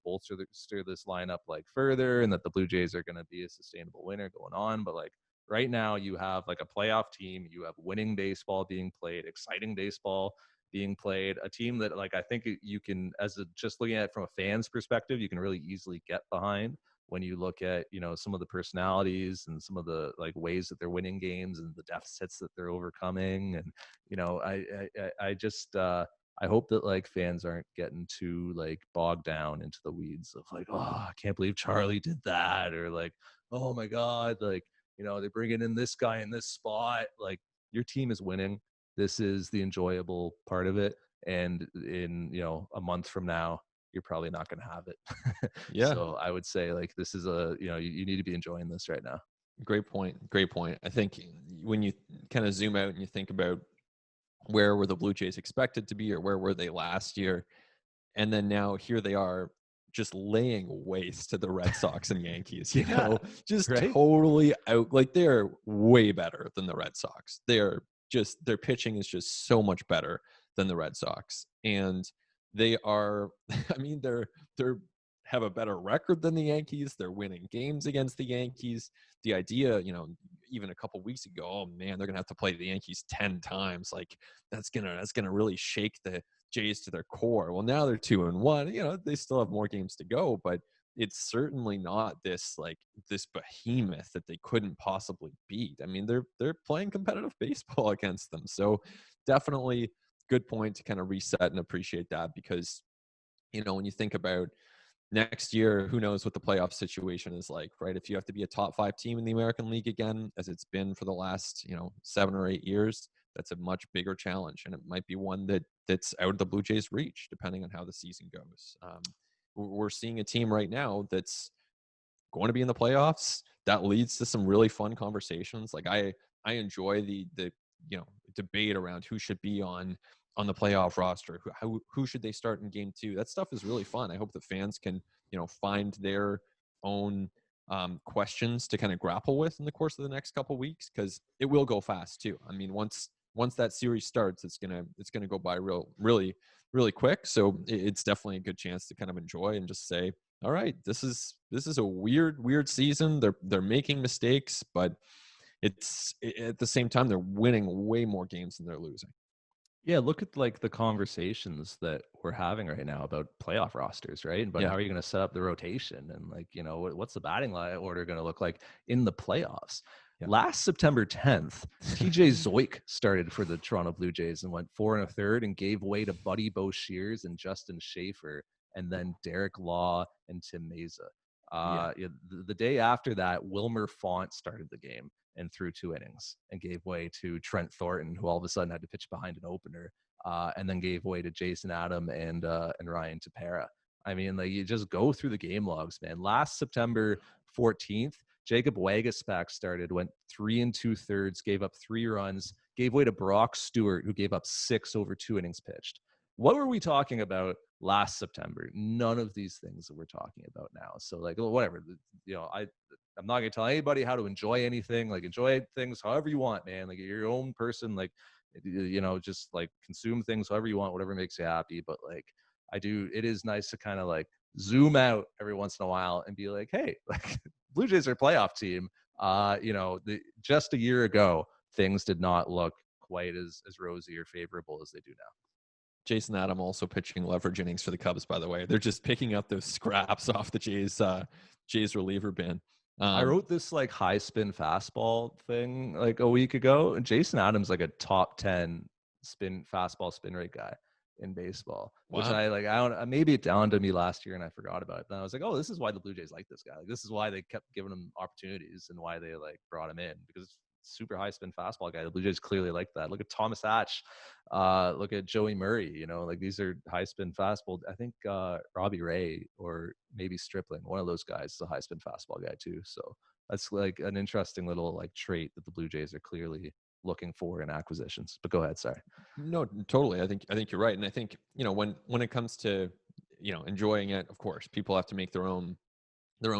bolster this lineup like further, and that the Blue Jays are going to be a sustainable winner going on. But like right now you have like a playoff team, you have winning baseball being played, exciting baseball being played, a team that like I think you can, just looking at it from a fan's perspective, you can really easily get behind when you look at some of the personalities and some of the like ways that they're winning games and the deficits that they're overcoming. And I just I hope that like fans aren't getting too like bogged down into the weeds of like, oh, I can't believe Charlie did that, or like, oh my god, like they're bringing in this guy in this spot. Like your team is winning. This is the enjoyable part of it, and in a month from now you're probably not going to have it. Yeah. So I would say like this is you need to be enjoying this right now. Great point. I think when you kind of zoom out and you think about where were the Blue Jays expected to be or where were they last year, and then now here they are just laying waste to the Red Sox and Yankees, just right? Totally out. Like they're way better than the Red Sox. Their pitching is just so much better than the Red Sox. And they are, I mean, they're have a better record than the Yankees. They're winning games against the Yankees. The idea, even a couple weeks ago, oh man, they're gonna have to play the Yankees 10 times. Like that's gonna really shake the Jays to their core. Well, now they're 2-1. They still have more games to go, but it's certainly not this behemoth that they couldn't possibly beat. I mean, they're playing competitive baseball against them. So definitely good point to kind of reset and appreciate that, because when you think about next year, who knows what the playoff situation is like, right? If you have to be a top 5 team in the American League again, as it's been for the last 7 or 8 years, that's a much bigger challenge, and it might be one that's out of the Blue Jays' reach depending on how the season goes. We're seeing a team right now that's going to be in the playoffs. That leads to some really fun conversations. Like I enjoy the debate around who should be on the playoff roster, who should they start in game 2. That stuff is really fun. I hope the fans can find their own questions to kind of grapple with in the course of the next couple of weeks, because it will go fast too. I mean, once once that series starts, it's gonna go by really quick. So it's definitely a good chance to kind of enjoy and just say, all right, this is a weird season. They're making mistakes, but at the same time, they're winning way more games than they're losing. Yeah, look at like the conversations that we're having right now about playoff rosters, right? But Yeah, how are you going to set up the rotation and like, what's the batting line order going to look like in the playoffs? yeah, Last September 10th, TJ Zoik started for the Toronto Blue Jays and went 4 1/3 and gave way to Buddy Boshears and Justin Schaefer, and then Derek Law and Tim Meza. yeah. Yeah, the day after that, Wilmer Font started the game and threw 2 innings and gave way to Trent Thornton, who all of a sudden had to pitch behind an opener, and then gave way to Jason Adam and Ryan Tepera. I mean, like you just go through the game logs, man. Last September 14th, Jacob Waguespack started, went 3 2/3, gave up 3 runs, gave way to Brock Stewart, who gave up 6 over 2 innings pitched. What were we talking about last September? None of these things that we're talking about now. So like, whatever, I'm not gonna tell anybody how to enjoy anything. Like, enjoy things however you want, man. Like, you're your own person. Like, just like consume things however you want, whatever makes you happy. But like, it is nice to kind of like zoom out every once in a while and be like, hey, like Blue Jays are a playoff team. Just a year ago, things did not look quite as rosy or favorable as they do now. Jason Adam also pitching leverage innings for the Cubs, by the way. They're just picking up those scraps off the Jays reliever bin. I wrote this like high spin fastball thing like a week ago, and Jason Adams like a top 10 fastball spin rate guy in baseball, which Wow. I don't, maybe it dawned on me last year and I forgot about it. Then I was like, oh, this is why the Blue Jays like this guy. Like, this is why they kept giving him opportunities and why they like brought him in, because super high spin fastball guy. The Blue Jays clearly like that. Look at Thomas Hatch. Look at Joey Murray. Like these are high spin fastball. I think Robbie Ray or maybe Stripling, one of those guys, is a high spin fastball guy too. So that's like an interesting little like trait that the Blue Jays are clearly looking for in acquisitions. But go ahead, sorry. No, totally. I think you're right. And I think, when it comes to, enjoying it, of course, people have to make their own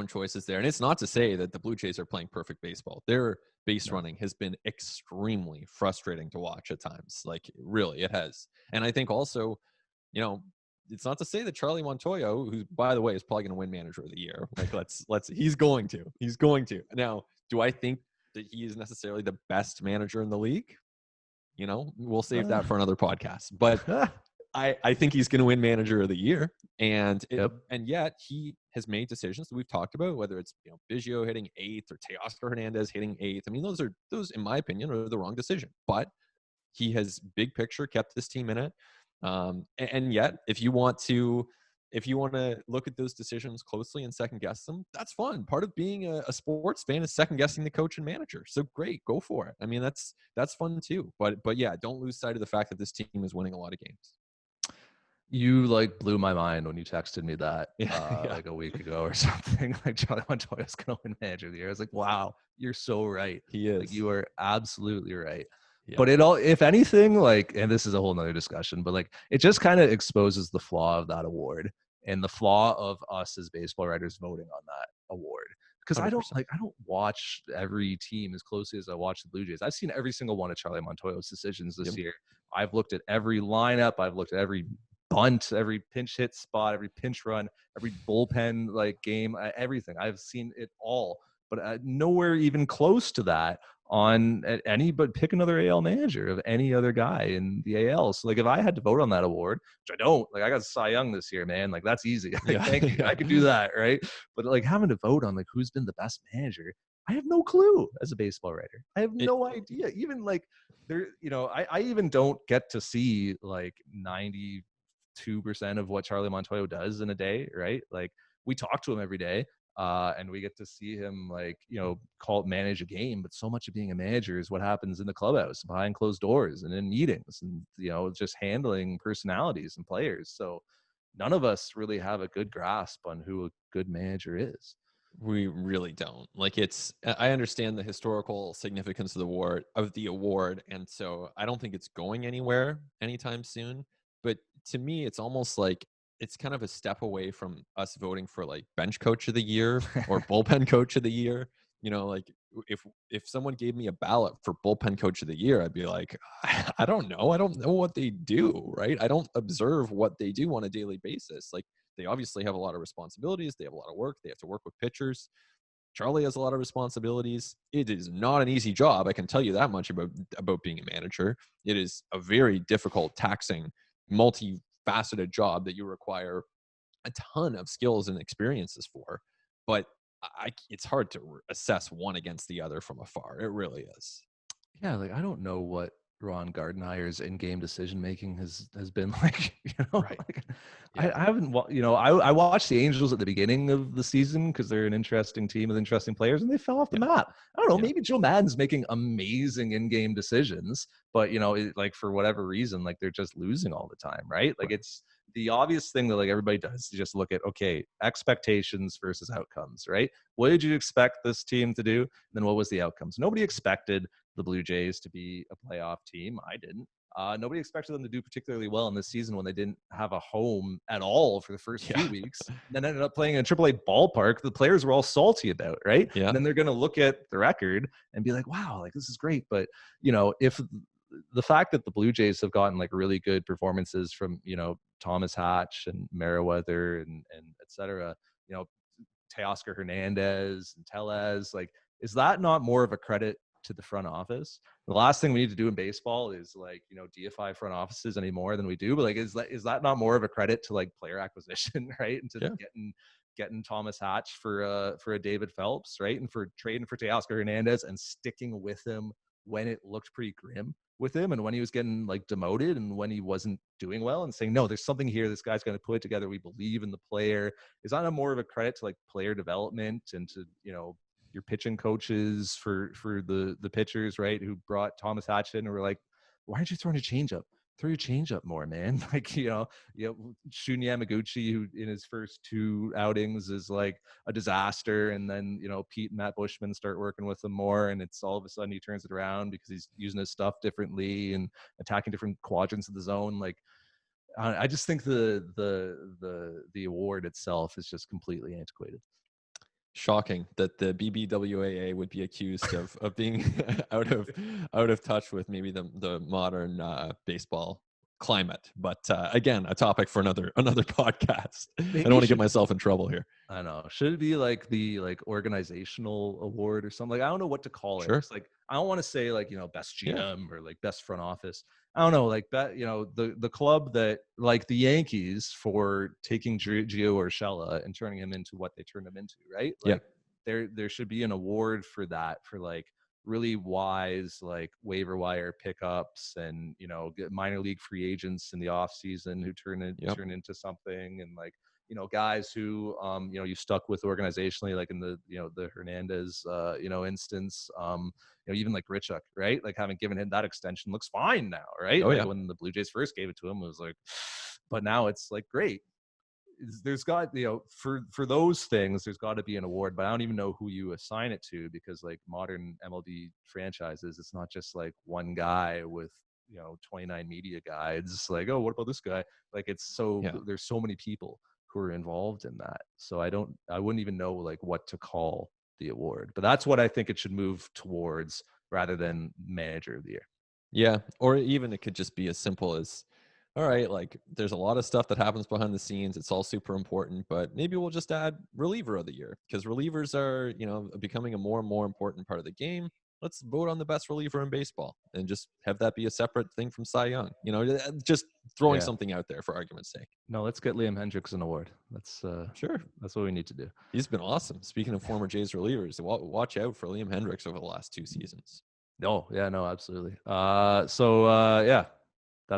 choices there. And it's not to say that the Blue Jays are playing perfect baseball. Their base running has been extremely frustrating to watch at times. Like, really, it has. And I think also, it's not to say that Charlie Montoyo, who, by the way, is probably going to win Manager of the Year. Like, he's going to. Now, do I think that he is necessarily the best manager in the league? We'll save that for another podcast. But I think he's going to win Manager of the Year, and yet he has made decisions that we've talked about, whether it's Biggio hitting 8th or Teoscar Hernandez hitting 8th. I mean, those in my opinion are the wrong decision. But he has big picture kept this team in it, and yet if you want to look at those decisions closely and second guess them, that's fun. Part of being a sports fan is second guessing the coach and manager. So great, go for it. I mean, that's fun too. But yeah, don't lose sight of the fact that this team is winning a lot of games. You like blew my mind when you texted me that Yeah. like a week ago or something. Like Charlie Montoya's gonna win Manager of the Year. I was like, wow, you're so right. He is. Like, you are absolutely right. Yeah. But it all, if anything, like, and this is a whole nother discussion, but like it just kind of exposes the flaw of that award and the flaw of us as baseball writers voting on that award. Because I 100%. don't watch every team as closely as I watch the Blue Jays. I've seen every single one of Charlie Montoya's decisions this year. I've looked at every lineup. I've looked at every bunt, every pinch hit spot, every pinch run, every bullpen like game, everything. I've seen it all, but nowhere even close to that on any. But pick another AL manager of any other guy in the AL. So like, if I had to vote on that award, which I don't, like, I got Cy Young this year, man. Like, that's easy. Like, thank you. I could do that, right? But like, having to vote on like who's been the best manager, I have no clue as a baseball writer. I have no idea. Even like there, I even don't get to see like 92% of what Charlie Montoyo does in a day, right? Like, we talk to him every day, and we get to see him like, manage a game. But so much of being a manager is what happens in the clubhouse, behind closed doors, and in meetings, and just handling personalities and players. So none of us really have a good grasp on who a good manager is. We really don't. Like, I understand the historical significance of the award, and so I don't think it's going anywhere anytime soon. But to me, it's almost like it's kind of a step away from us voting for like bench coach of the year or bullpen coach of the year. Like, if someone gave me a ballot for bullpen coach of the year, I'd be like, I don't know. I don't know what they do, right? I don't observe what they do on a daily basis. Like, they obviously have a lot of responsibilities. They have a lot of work. They have to work with pitchers. Charlie has a lot of responsibilities. It is not an easy job. I can tell you that much about being a manager. It is a very difficult, taxing, multifaceted job that you require a ton of skills and experiences for. But it's hard to assess one against the other from afar. It really is. Yeah, like I don't know what Ron Gardenhire's in-game decision making has been like. Right. Like Yeah. I haven't. I watched the Angels at the beginning of the season because they're an interesting team with interesting players, and they fell off the Yeah. map. I don't know. Yeah. Maybe Joe Madden's making amazing in-game decisions, but like for whatever reason, like they're just losing all the time, right? Like Right. it's the obvious thing that like everybody does is just look at expectations versus outcomes, right? What did you expect this team to do? And then what was the outcomes? Nobody expected the Blue Jays to be a playoff team. I didn't. Nobody expected them to do particularly well in this season when they didn't have a home at all for the first few Yeah. weeks. Then ended up playing in a AAA ballpark. The players were all salty about, right? Yeah. And then they're going to look at the record and be like, "Wow, like this is great." But if the fact that the Blue Jays have gotten like really good performances from Thomas Hatch and Merriweather and et cetera, Teoscar Hernandez and Tellez, like, is that not more of a credit to the front office? The last thing we need to do in baseball is like, deify front offices any more than we do. But like, is that not more of a credit to like player acquisition, right? And to Yeah. getting Thomas Hatch for a David Phelps, right? And for trading for Teoscar Hernandez and sticking with him when it looked pretty grim with him and when he was getting like demoted and when he wasn't doing well, and saying, no, there's something here. This guy's going to put it together. We believe in the player. Is that a more of a credit to like player development and to, your pitching coaches for the pitchers, right? Who brought Thomas Hatch in and were like, why aren't you throwing a changeup? Throw your changeup more, man. Like, Shun Yamaguchi, who in his first 2 outings is like a disaster. And then, Pete and Matt Bushman start working with him more. And it's all of a sudden he turns it around because he's using his stuff differently and attacking different quadrants of the zone. Like, I just think the award itself is just completely antiquated. Shocking that the BBWAA would be accused of being out of touch with maybe the modern baseball climate. But again, a topic for another podcast. I don't want to get myself in trouble here. I know. Should it be like the organizational award or something? Like, I don't know what to call it. Sure. It's like, I don't want to say like, best GM Yeah. or like best front office. I don't know, like that, the club that like the Yankees for taking Gio Urshela and turning him into what they turned him into, right? Like there should be an award for that, for like really wise, like waiver wire pickups and, get minor league free agents in the off season who turn into something, and like, guys who, you stuck with organizationally, like in the, the Hernandez, instance, even like Grichuk, right? Like having given him that extension looks fine now, right? Oh, like yeah. when the Blue Jays first gave it to him, it was like, but now it's like, great. There's got, for those things, there's got to be an award, but I don't even know who you assign it to, because like modern MLB franchises, it's not just like one guy with, 29 media guides. Like, oh, what about this guy? Like, there's so many people who are involved in that. So I wouldn't even know like what to call the award, but that's what I think it should move towards rather than manager of the year. Yeah. Or even it could just be as simple as, all right, like there's a lot of stuff that happens behind the scenes. It's all super important, but maybe we'll just add reliever of the year, because relievers are, becoming a more and more important part of the game. Let's vote on the best reliever in baseball and just have that be a separate thing from Cy Young. Just throwing something out there for argument's sake. No, let's get Liam Hendriks an award. Sure. That's what we need to do. He's been awesome. Speaking of former Jays relievers, watch out for Liam Hendriks over the last 2 seasons. Oh, yeah, no, absolutely. That's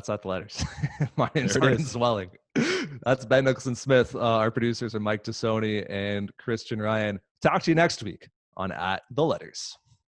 at the letters. My name's Arden Swelling. That's Ben Nicholson-Smith. Our producers are Mike Tassoni and Christian Ryan. Talk to you next week on At the Letters.